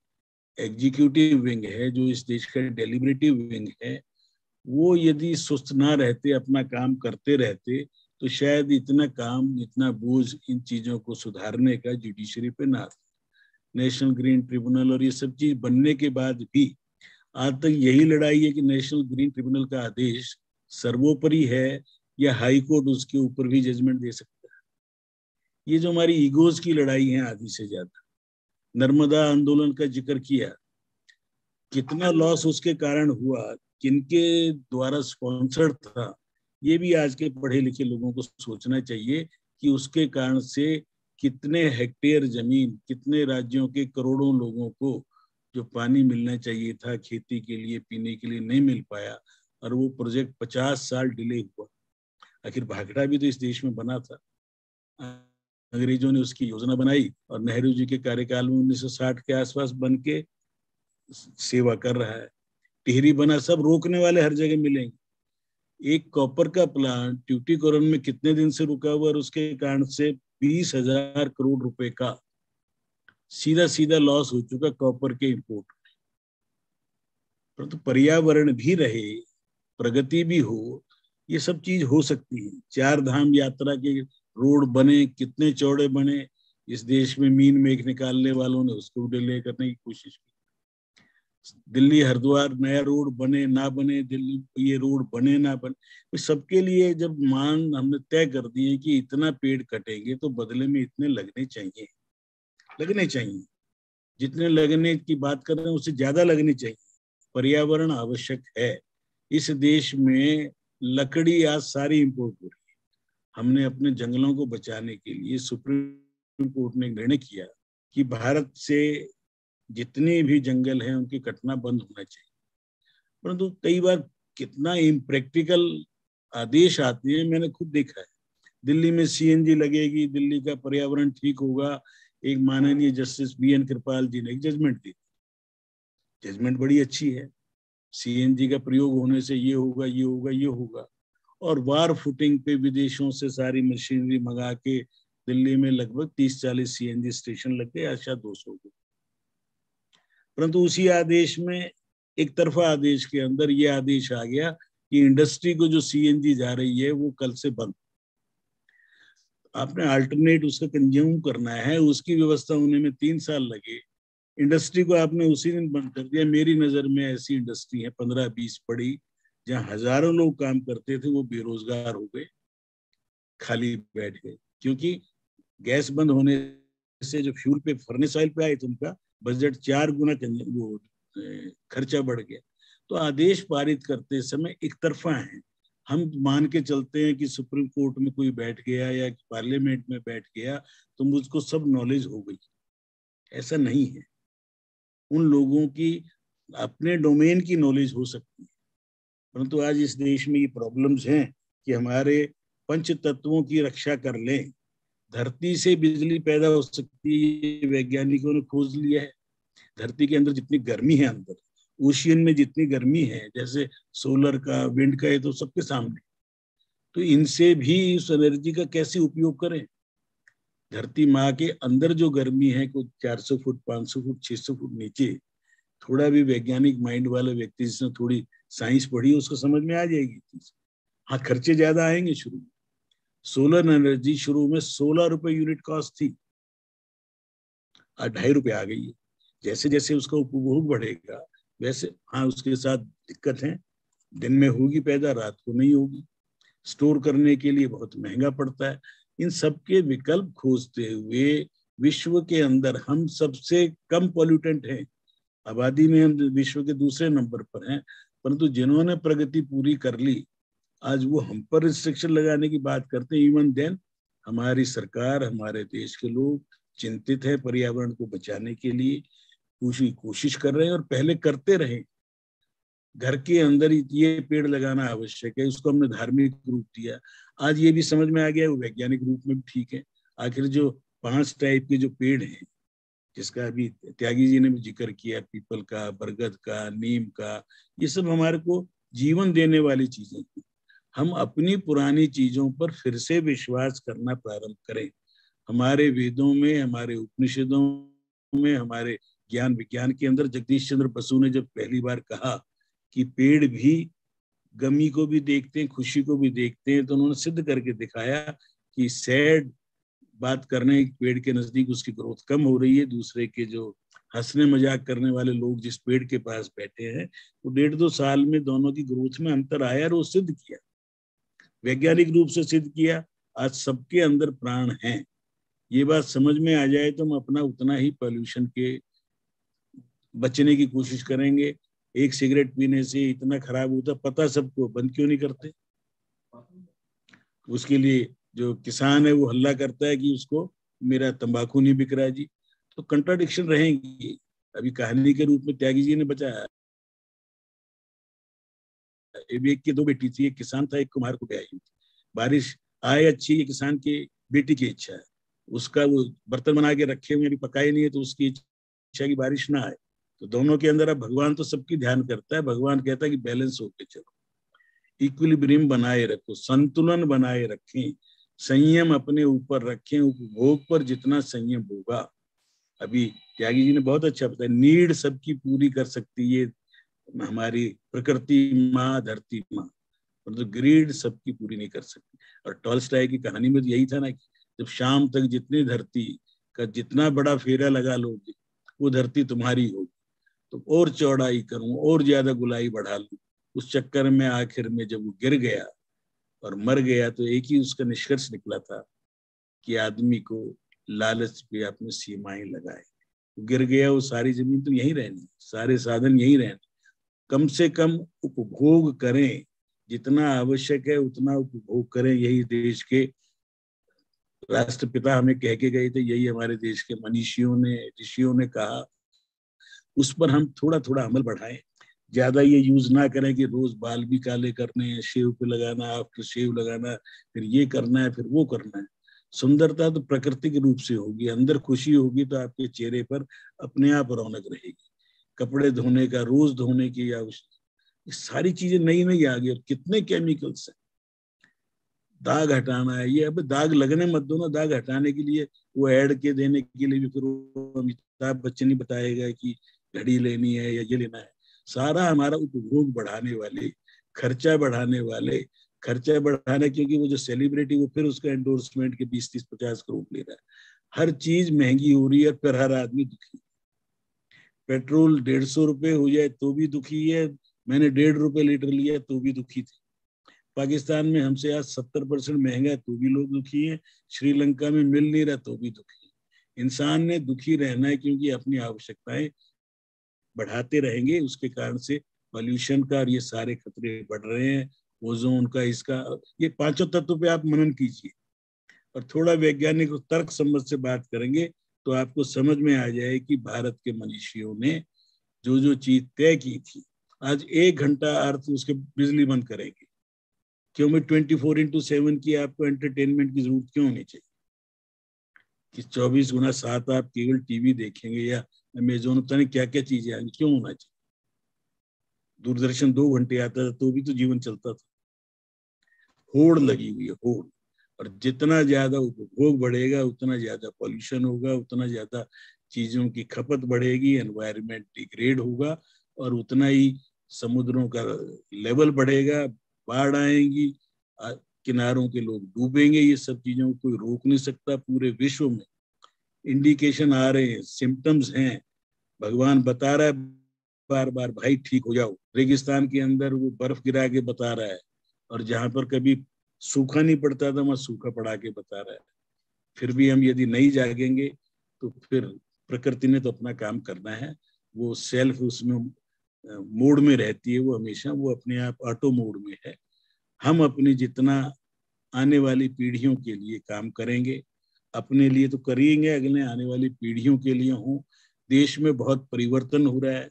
[SPEAKER 5] एग्जीक्यूटिव विंग है, जो इस देश का डेलिब्रेटिव विंग है, वो यदि सुस्त ना रहते, अपना काम करते रहते, तो शायद इतना काम, इतना बोझ इन चीजों को सुधारने का जुडिशरी पे ना। नेशनल ग्रीन ट्रिब्यूनल और ये सब चीज बनने के बाद भी आज तक यही लड़ाई है कि नेशनल ग्रीन ट्रिब्यूनल का आदेश सर्वोपरि है या हाई कोर्ट उसके ऊपर भी जजमेंट दे सकता है। ये जो हमारी ईगोज की लड़ाई है आधी से ज्यादा। नर्मदा आंदोलन का जिक्र किया, कितना लॉस उसके कारण हुआ, किनके द्वारा स्पॉन्सर्ड था, ये भी आज के पढ़े लिखे लोगों को सोचना चाहिए कि उसके कारण से कितने हेक्टेयर जमीन, कितने राज्यों के करोड़ों लोगों को जो पानी मिलना चाहिए था खेती के लिए, पीने के लिए, नहीं मिल पाया, और वो प्रोजेक्ट 50 साल डिले हुआ। आखिर भाखड़ा भी तो इस देश में बना था, अंग्रेजों ने उसकी योजना बनाई और नेहरू जी के कार्यकाल में 1960 के आसपास बन के सेवा कर रहा है। टिहरी बना, सब रोकने वाले हर जगह मिलेंगे। एक कॉपर का प्लांट ट्यूटिकोरिन में कितने दिन से रुका हुआ, और उसके कारण से 20,000 करोड़ रुपए का सीधा सीधा लॉस हो चुका कॉपर के इंपोर्ट में। परंतु पर्यावरण भी रहे, प्रगति भी हो, ये सब चीज हो सकती है। 4 धाम यात्रा के रोड बने, कितने चौड़े बने। इस देश में मीन मेघ निकालने वालों ने उसको डिले करने की कोशिश की। दिल्ली हरिद्वार नया रोड बने ना बने, दिल्ली ये रोड बने ना बने, सबके लिए जब मान हमने तय कर दिए कि इतना पेड़ कटेंगे तो बदले में इतने लगने चाहिए, लगने चाहिए। जितने लगने की बात कर रहे हैं उससे ज्यादा लगने चाहिए। पर्यावरण आवश्यक है। इस देश में लकड़ी आज सारी इंपोर्ट हो रही है। हमने अपने जंगलों को बचाने के लिए सुप्रीम कोर्ट ने निर्णय किया कि भारत से जितने भी जंगल हैं उनकी कटना बंद होना चाहिए। परंतु कई बार कितना इम्प्रैक्टिकल आदेश आते हैं, मैंने खुद देखा है। दिल्ली में सीएनजी लगेगी, दिल्ली का पर्यावरण ठीक होगा। एक माननीय जस्टिस BN कृपाल जी ने एक जजमेंट दी। जजमेंट बड़ी अच्छी है, सीएनजी का प्रयोग होने से ये होगा, ये होगा, ये होगा। और वार फुटिंग पे विदेशों से सारी मशीनरी मंगा के दिल्ली में लगभग 30-40 सीएनजी स्टेशन लग गए, आशा 200 को। परंतु उसी आदेश में एक तरफा आदेश के अंदर ये आदेश आ गया कि इंडस्ट्री को जो सीएनजी जा रही है वो कल से बंद। आपने अल्टरनेट उसका कंज्यूम करना है, उसकी व्यवस्था होने में 3 साल लगे, इंडस्ट्री को आपने उसी दिन बंद कर दिया। मेरी नजर में ऐसी इंडस्ट्री है 15-20 पड़ी जहां हजारों लोग काम करते थे, वो बेरोजगार हो गए, खाली बैठ गए, क्योंकि गैस बंद होने से जो फ्यूल पे, फर्नेस ऑयल पे आए तो उनका बजट 4 गुना वो खर्चा बढ़ गया। तो आदेश पारित करते समय एक तरफा है। हम मान के चलते हैं कि सुप्रीम कोर्ट में कोई बैठ गया या पार्लियामेंट में बैठ गया तो मुझको सब नॉलेज हो गई, ऐसा नहीं है। उन लोगों की अपने डोमेन की नॉलेज हो सकती है, परंतु आज इस देश में ये प्रॉब्लम्स हैं कि हमारे पंच तत्वों की रक्षा कर लें। धरती से बिजली पैदा हो सकती है, ये वैज्ञानिकों ने खोज लिया है। धरती के अंदर जितनी गर्मी है, अंदर ओशियन में जितनी गर्मी है, जैसे सोलर का, विंड का, है तो सबके सामने। तो इनसे भी उस एनर्जी का कैसे उपयोग करें। धरती माँ के अंदर जो गर्मी है, कुछ 400 फुट, 500 फुट, 600 फुट नीचे, थोड़ा भी वैज्ञानिक माइंड वाला व्यक्ति जिसने थोड़ी साइंस पढ़ी, उसको समझ में आ जाएगी चीज। हाँ, खर्चे ज्यादा आएंगे शुरू में। सोलर एनर्जी शुरू में 16 रुपए यूनिट कॉस्ट थी, आज 2.5 रुपए आ गई है। जैसे जैसे उसका उपभोग बढ़ेगा वैसे, हाँ उसके साथ दिक्कत है, दिन में होगी पैदा, रात को नहीं होगी, स्टोर करने के लिए बहुत महंगा पड़ता है। इन सबके विकल्प खोजते हुए विश्व के अंदर हम सबसे कम पॉल्यूटेंट हैं, आबादी में हम विश्व के दूसरे नंबर पर हैं, परंतु जिन्होंने प्रगति पूरी कर ली, आज वो हम पर रिस्ट्रिक्शन लगाने की बात करते हैं। इवन देन हमारी सरकार, हमारे देश के लोग चिंतित है पर्यावरण को बचाने के लिए, कोशिश कर रहे हैं और पहले करते रहे। घर के अंदर ये पेड़ लगाना आवश्यक है, उसको हमने धार्मिक रूप दिया, आज ये भी समझ में आ गया वो वैज्ञानिक रूप में भी ठीक है। आखिर जो 5 टाइप के जो पेड़ हैं, जिसका अभी त्यागी जी ने भी जिक्र किया, पीपल का, बरगद का, नीम का, ये सब हमारे को जीवन देने वाली चीजें थी। हम अपनी पुरानी चीजों पर फिर से विश्वास करना प्रारंभ करें। हमारे वेदों में, हमारे उपनिषदों में, हमारे ज्ञान विज्ञान के अंदर जगदीश चंद्र बसु ने जब पहली बार कहा कि पेड़ भी गमी को भी देखते हैं, खुशी को भी देखते हैं, तो उन्होंने सिद्ध करके दिखाया कि सैड बात करने पेड़ के नजदीक उसकी ग्रोथ कम हो रही है, दूसरे के जो हंसने मजाक करने वाले लोग जिस पेड़ के पास बैठे हैं, वो 1.5-2 साल में दोनों की ग्रोथ में अंतर आया और वो सिद्ध किया, वैज्ञानिक रूप से सिद्ध किया। आज सबके अंदर प्राण हैं, ये बात समझ में आ जाए तो हम अपना उतना ही पॉल्यूशन के बचने की कोशिश करेंगे। एक सिगरेट पीने से इतना खराब होता, पता सबको, बंद क्यों नहीं करते। उसके लिए जो किसान है वो हल्ला करता है कि उसको मेरा तंबाकू नहीं बिक रहा जी। तो कंट्राडिक्शन रहेंगी। अभी कहानी के रूप में त्यागी जी ने बचाया, एक की 2 बेटी थी, एक किसान था, एक कुम्हार को ब्याही थी। बारिश आए अच्छी, ये किसान के बेटी की इच्छा है, उसका वो बर्तन बना के रखे हुए अभी पकाए नहीं है, तो उसकी इच्छा की बारिश ना आए। तो दोनों के अंदर अब भगवान तो सबकी ध्यान करता है, भगवान कहता है कि बैलेंस होके चलो, इक्विलिब्रियम बनाए रखो, संतुलन बनाए रखें, संयम अपने ऊपर रखें, उपभोग पर जितना संयम होगा। अभी त्यागी जी ने बहुत अच्छा बताया, नीड सबकी पूरी कर सकती है हमारी प्रकृति माँ, धरती माँ, परंतु ग्रीड सबकी पूरी नहीं कर सकती। और टॉल्स्टॉय की कहानी में तो यही था ना कि जब शाम तक जितनी धरती का जितना बड़ा फेरा लगा लोगे, वो धरती तुम्हारी होगी, तो और चौड़ाई करूं, और ज्यादा गुलाई बढ़ा लूं। उस चक्कर में आखिर में जब वो गिर गया और मर गया, तो एक ही उसका निष्कर्ष निकला था कि आदमी को लालच पे अपनी सीमाएं लगाए। गिर गया, वो सारी जमीन तो यहीं रहनी, सारे साधन यहीं रहने, कम से कम उपभोग करें, जितना आवश्यक है उतना उपभोग करें। यही देश के राष्ट्रपिता हमें कह के गए थे, यही हमारे देश के मनीषियों ने, ऋषियों ने कहा, उस पर हम थोड़ा थोड़ा अमल बढ़ाएं। ज्यादा ये यूज ना करें कि रोज बाल भी काले करने हैं, शेव पे लगाना, आफ्टर शेव लगाना, फिर ये करना है, फिर वो करना है। सुंदरता तो प्राकृतिक रूप से होगी, अंदर खुशी होगी तो आपके चेहरे पर अपने आप रौनक रहेगी। कपड़े धोने का, रोज धोने की आवश्यकता, ये सारी चीजें नई नई आ गई। और कितने केमिकल्स हैं, दाग हटाना है, ये अब दाग लगने मत दो ना, दाग हटाने के लिए वो ऐड के देने के लिए भी फिर अमिताभ बच्चन ही बताएगा कि घड़ी लेनी है या ये लेना है। सारा हमारा उपभोग बढ़ाने वाले, खर्चा बढ़ाने वाले, खर्चा बढ़ाना, क्योंकि वो जो सेलिब्रिटी वो फिर उसका एंडोर्समेंट के 20-30-50 करोड़ ले रहा है। हर चीज महंगी हो रही है, फिर हर आदमी दुखी। पेट्रोल 150 रुपए हो जाए तो भी दुखी है, मैंने 1.5 रुपए लीटर लिया तो भी दुखी थे। पाकिस्तान में हमसे आज 70% महंगा है तो भी लोग दुखी हैं, श्रीलंका में मिल नहीं रहा तो भी दुखी है। इंसान ने दुखी रहना है, क्योंकि अपनी आवश्यकताएं बढ़ाते रहेंगे, उसके कारण से पॉल्यूशन का और ये सारे खतरे बढ़ रहे हैं, ओजोन का, इसका, ये पांचों तत्व पे आप मनन कीजिए और थोड़ा वैज्ञानिक और तर्क समझ से बात करेंगे तो आपको समझ में आ जाए कि भारत के मनीषियों ने जो जो चीज तय की थी, आज 1 घंटा अर्थ उसके बिजली बंद करेंगे, क्यों? में 24/7 की आपको एंटरटेनमेंट की जरूरत क्यों होनी चाहिए कि 24x7 आप केवल टीवी देखेंगे या अमेजोन, पता नहीं क्या क्या चीजें आएंगी, क्यों होना चाहिए? दूरदर्शन 2 घंटे आता था तो भी तो जीवन चलता था। होड़ लगी हुई है, होड़। और जितना ज्यादा उपभोग बढ़ेगा उतना ज्यादा पॉल्यूशन होगा, उतना ज्यादा चीजों की खपत बढ़ेगी, एनवायरनमेंट डिग्रेड होगा और उतना ही समुद्रों का लेवल बढ़ेगा, बाढ़ आएंगी, किनारों के लोग डूबेंगे। ये सब चीजों को कोई रोक नहीं सकता। पूरे विश्व में इंडिकेशन आ रहे हैं, सिम्टम्स हैं, भगवान बता रहा है बार बार, भाई ठीक हो जाओ। रेगिस्तान के अंदर वो बर्फ गिरा के बता रहा है, और जहां पर कभी सूखा नहीं पड़ता था वहां सूखा पड़ा के बता रहा है। फिर भी हम यदि नहीं जागेंगे तो फिर प्रकृति ने तो अपना काम करना है, वो सेल्फ उसमें मोड में रहती है, वो हमेशा वो अपने आप ऑटो मोड में है। हम अपनी जितना आने वाली पीढ़ियों के लिए काम करेंगे, अपने लिए तो करेंगे, अगले आने वाली पीढ़ियों के लिए हो। देश में बहुत परिवर्तन हो रहा है,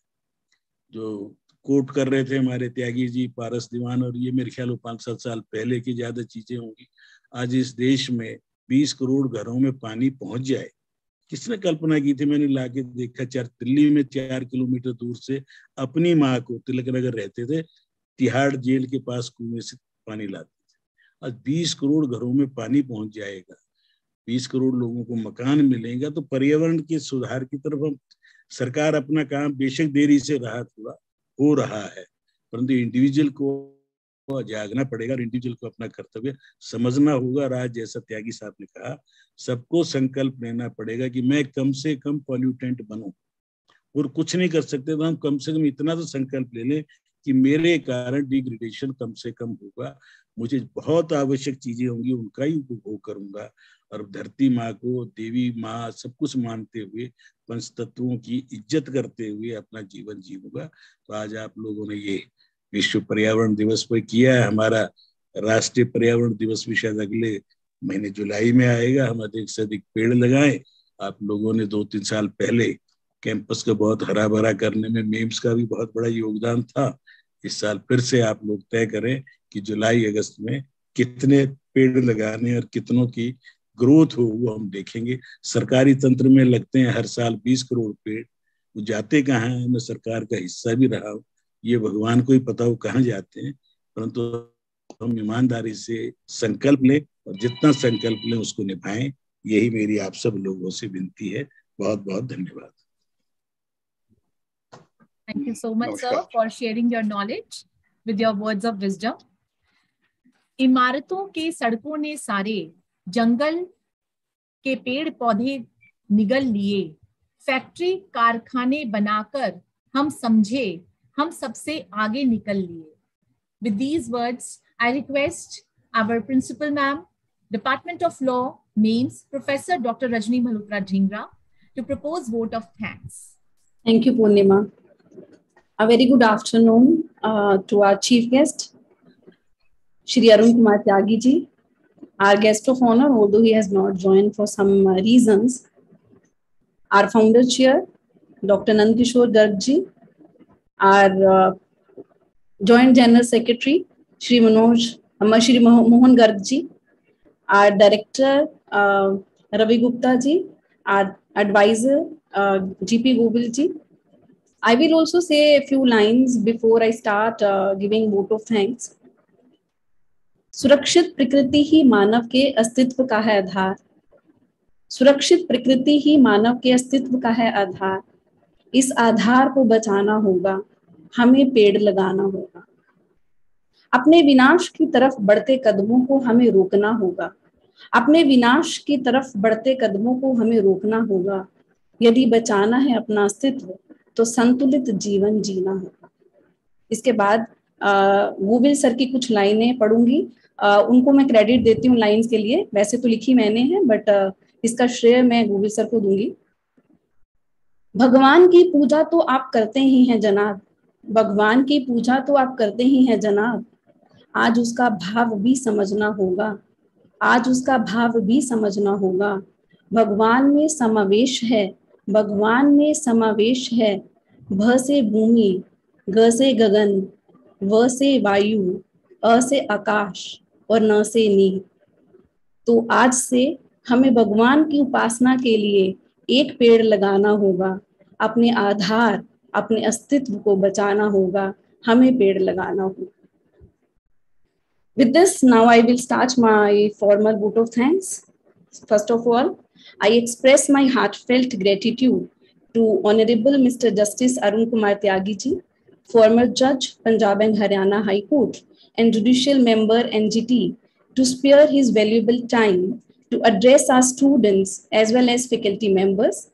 [SPEAKER 5] जो कोट कर रहे थे हमारे त्यागी जी, पारस दीवान, और ये मेरे ख्याल 5-7 साल पहले की ज्यादा चीजें होंगी। आज इस देश में 20 करोड़ घरों में पानी पहुंच जाए, किसने कल्पना की थी? मैंने लाके देखा, दिल्ली में 4 किलोमीटर दूर से अपनी माँ को, तिलक नगर रहते थे, तिहाड़ जेल के पास कुएं से पानी लाते थे। आज 20 करोड़ घरों में पानी पहुंच जाएगा, 20 करोड़ लोगों को मकान मिलेगा, तो पर्यावरण के सुधार की तरफ हम, सरकार अपना काम बेशक देरी से रहा, थोड़ा हो रहा है, परंतु इंडिविजुअल को जागना पड़ेगा और इंडिविजुअल को अपना कर्तव्य समझना होगा। और आज जैसा त्यागी साहब ने कहा, सबको संकल्प लेना पड़ेगा कि मैं कम से कम पॉल्यूटेंट बनूं, और कुछ नहीं कर सकते तो हम कम से कम इतना तो संकल्प ले लें कि मेरे कारण डिग्रेडेशन कम से कम होगा, मुझे बहुत आवश्यक चीजें होंगी उनका ही उपभोग करूंगा, और धरती माँ को देवी माँ सब कुछ मानते हुए, पंच तत्वों की इज्जत करते हुए अपना जीवन जीऊंगा। तो आज आप लोगों ने ये विश्व पर्यावरण दिवस पर किया है। हमारा राष्ट्रीय पर्यावरण दिवस भी शायद अगले महीने जुलाई में आएगा। हम अधिक से अधिक पेड़ लगाएं। आप लोगों ने 2-3 साल पहले कैंपस को बहुत हरा भरा करने में मेम्स का भी बहुत बड़ा योगदान था। इस साल फिर से आप लोग तय करें कि जुलाई अगस्त में कितने पेड़ लगाने और कितनों की ग्रोथ हो, वो हम देखेंगे। सरकारी तंत्र में लगते हैं हर साल 20 करोड़ पेड़, वो जाते कहाँ हैं? मैं सरकार का हिस्सा भी रहा हूँ, ये भगवान को ही पता हो कहाँ जाते हैं, परंतु हम ईमानदारी से संकल्प लें और जितना संकल्प लें उसको निभाएं। यही मेरी आप सब लोगों से विनती है। बहुत बहुत धन्यवाद।
[SPEAKER 1] Thank you so much, sir, for sharing your knowledge with your words of wisdom. इमारतों के सड़कों ने सारे जंगल के पेड़ पौधे निगल लिए, फैक्ट्री कारखाने बनाकर हम समझे हम सबसे आगे निकल लिए. With these words, I request our Principal Ma'am, Department of Law, Mains, Professor Dr. Rajni Malhotra Dhingra, to propose vote of thanks.
[SPEAKER 6] Thank you, Purnima. A very good afternoon to our chief guest, Shri Arun Kumar Tyagi ji, our guest of honor, although he has not joined for some reasons, our founder chair, Dr. Nandkishore Garg ji, our Joint General Secretary, Shri Mohan Garg ji, our Director, Ravi Gupta ji, our advisor, GP Gobil ji. I will also say a few lines before I start giving vote of thanks. सुरक्षित प्रकृति ही मानव के अस्तित्व का है आधार. सुरक्षित प्रकृति ही मानव के अस्तित्व का है आधार. इस आधार को बचाना होगा. हमें पेड़ लगाना होगा। अपने विनाश की तरफ बढ़ते कदमों को हमें रोकना होगा। अपने विनाश की तरफ बढ़ते कदमों को हमें रोकना होगा। यदि बचाना है अपना अस्तित्व तो संतुलित जीवन जीना होगा। इसके बाद गूगल सर की कुछ लाइनें पढ़ूंगी। उनको मैं क्रेडिट देती हूँ लाइंस के लिए, वैसे तो लिखी मैंने है बट इसका श्रेय मैं गूगल सर को दूंगी। भगवान की पूजा तो आप करते ही हैं जनाब, भगवान की पूजा तो आप करते ही हैं जनाब, आज उसका भाव भी समझना होगा, आज उसका भाव भी समझना होगा। भगवान में समावेश है, भगवान में समावेश है, भ से भूमि, ग से गगन, व से वायु, अ से आकाश और न से नील। तो आज से हमें भगवान की उपासना के लिए एक पेड़ लगाना होगा, अपने आधार, अपने अस्तित्व को बचाना होगा, हमें पेड़ लगाना होगा। With this, now I will start my formal vote of thanks. First of all, I express my heartfelt gratitude to Honorable Mr. Justice Arun Kumar Tyagi ji, former Judge, Punjab and Haryana High Court, and Judicial Member NGT, to spare his valuable time to address our students as well as faculty members.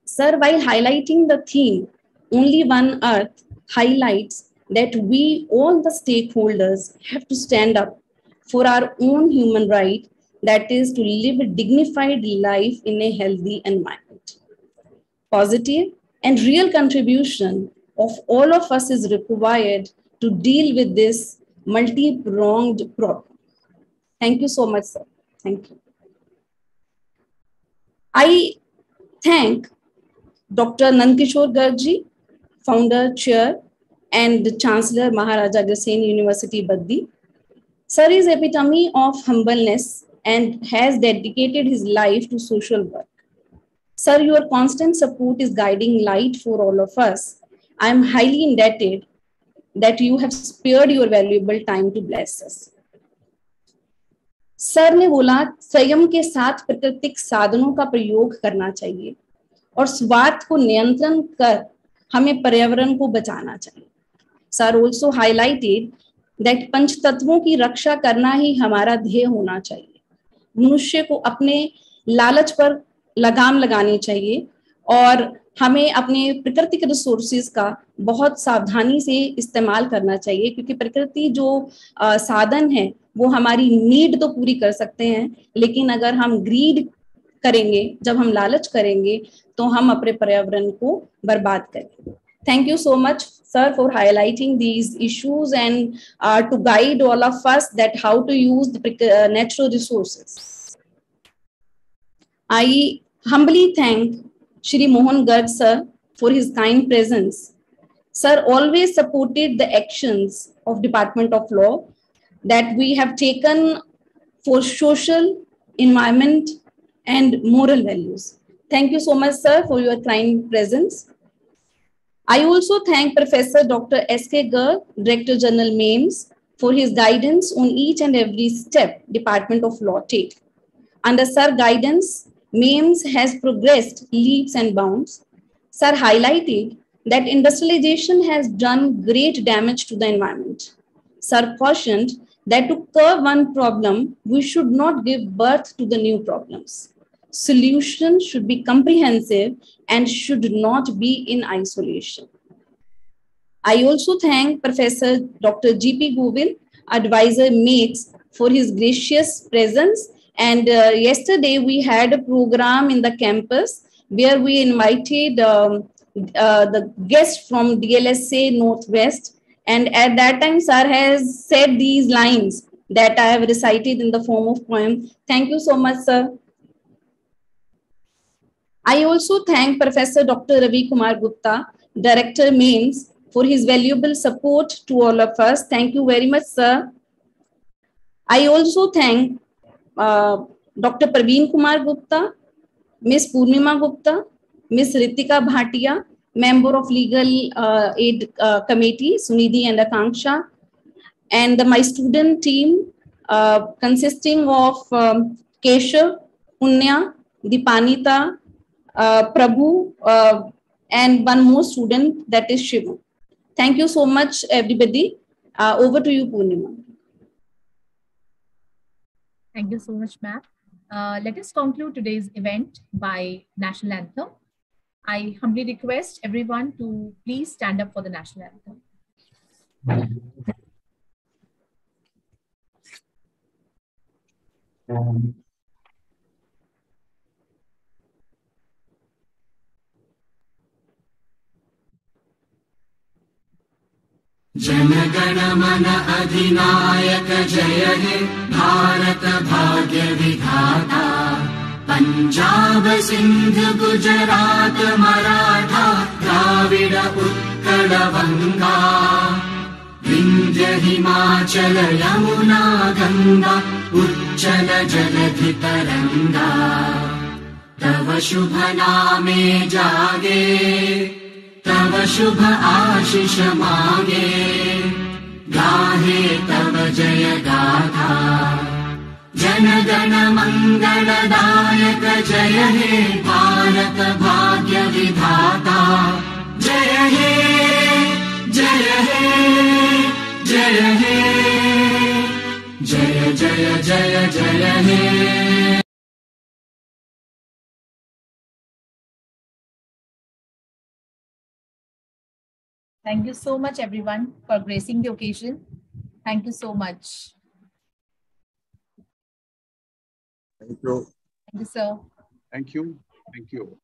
[SPEAKER 6] Sir, while highlighting the theme, Only One Earth, highlights that we, all the stakeholders, have to stand up for our own human right, that is to live a dignified life in a healthy environment. Positive and real contribution of all of us is required to deal with this multi-pronged problem. Thank you so much, sir. Thank you. I thank Dr. Nandkishore Garg ji, founder, chair, and Chancellor Maharaja Agrasen University, Baddi. Sir is epitome of humbleness and has dedicated his life to social work. Sir, your constant support is guiding light for all of us. I am highly indebted that you have spared your valuable time to bless us. Sir ने बोला संयम के साथ प्राकृतिक साधनों का प्रयोग करना चाहिए और स्वार्थ को नियंत्रण कर हमें पर्यावरण को बचाना चाहिए. सर also highlighted that पंच तत्वों की रक्षा करना ही हमारा ध्येय होना चाहिए. मनुष्य को अपने लालच पर लगाम लगानी चाहिए और हमें अपने प्राकृतिक रिसोर्सेज का बहुत सावधानी से इस्तेमाल करना चाहिए, क्योंकि प्रकृति जो साधन है वो हमारी नीड तो पूरी कर सकते हैं, लेकिन अगर हम ग्रीड करेंगे, जब हम लालच करेंगे तो हम अपने पर्यावरण को बर्बाद करेंगे. Thank you so much, sir, for highlighting these issues and to guide all of us that how to use the natural resources. I humbly thank Shri Mohan Garg sir for his kind presence. Sir always supported the actions of Department of Law that we have taken for social, environment, and moral values. Thank you so much, sir, for your kind presence. I also thank Professor Dr. S.K. Garg, Director General MEMS, for his guidance on each and every step Department of Law take. Under Sir guidance, MEMS has progressed leaps and bounds. Sir highlighted that industrialization has done great damage to the environment. Sir cautioned that to curb one problem, we should not give birth to the new problems. Solutions should be comprehensive and should not be in isolation. I also thank Professor Dr. G.P. Govil, Advisor MATES, for his gracious presence. And yesterday we had a program in the campus where we invited the guests from DLSA Northwest. And at that time, sir has said these lines that I have recited in the form of poem. Thank you so much, sir. I also thank Professor Dr. Ravi Kumar Gupta, Director MEMS, for his valuable support to all of us. Thank you very much, sir. I also thank Dr. Praveen Kumar Gupta, Ms. Purnima Gupta, Ms. Ritika Bhatia, Member of Legal Aid Committee, Sunidhi and Akanksha, and my student team consisting of Keshav, Punya, Dipanita, Prabhu, and one more student, that is Shivu. Thank you so much, everybody. Over to you, Purnima.
[SPEAKER 1] Thank you so much, ma'am. Let us conclude today's event by National Anthem. I humbly request everyone to please stand up for the National Anthem.
[SPEAKER 7] जनगण मन अधिनायक जय हे भारत भाग्य विधाता पंजाब सिंध गुजरात मराठा द्राविड उत्कल गंगा विंध्य हिमाचल यमुना गंगा उच्चल जलधि तरंगा तव शुभ नामे जागे तव शुभ आशीष मांगे गाहे तव जय गाथा जन गण मंगलदायक जय हे भारत भाग्य विधाता जय हे जय हे जय हे जय जय जय जय हे।
[SPEAKER 1] Thank you so much, everyone, for gracing the occasion. Thank you so much.
[SPEAKER 5] Thank you.
[SPEAKER 1] Thank you, sir.
[SPEAKER 5] Thank you. Thank you.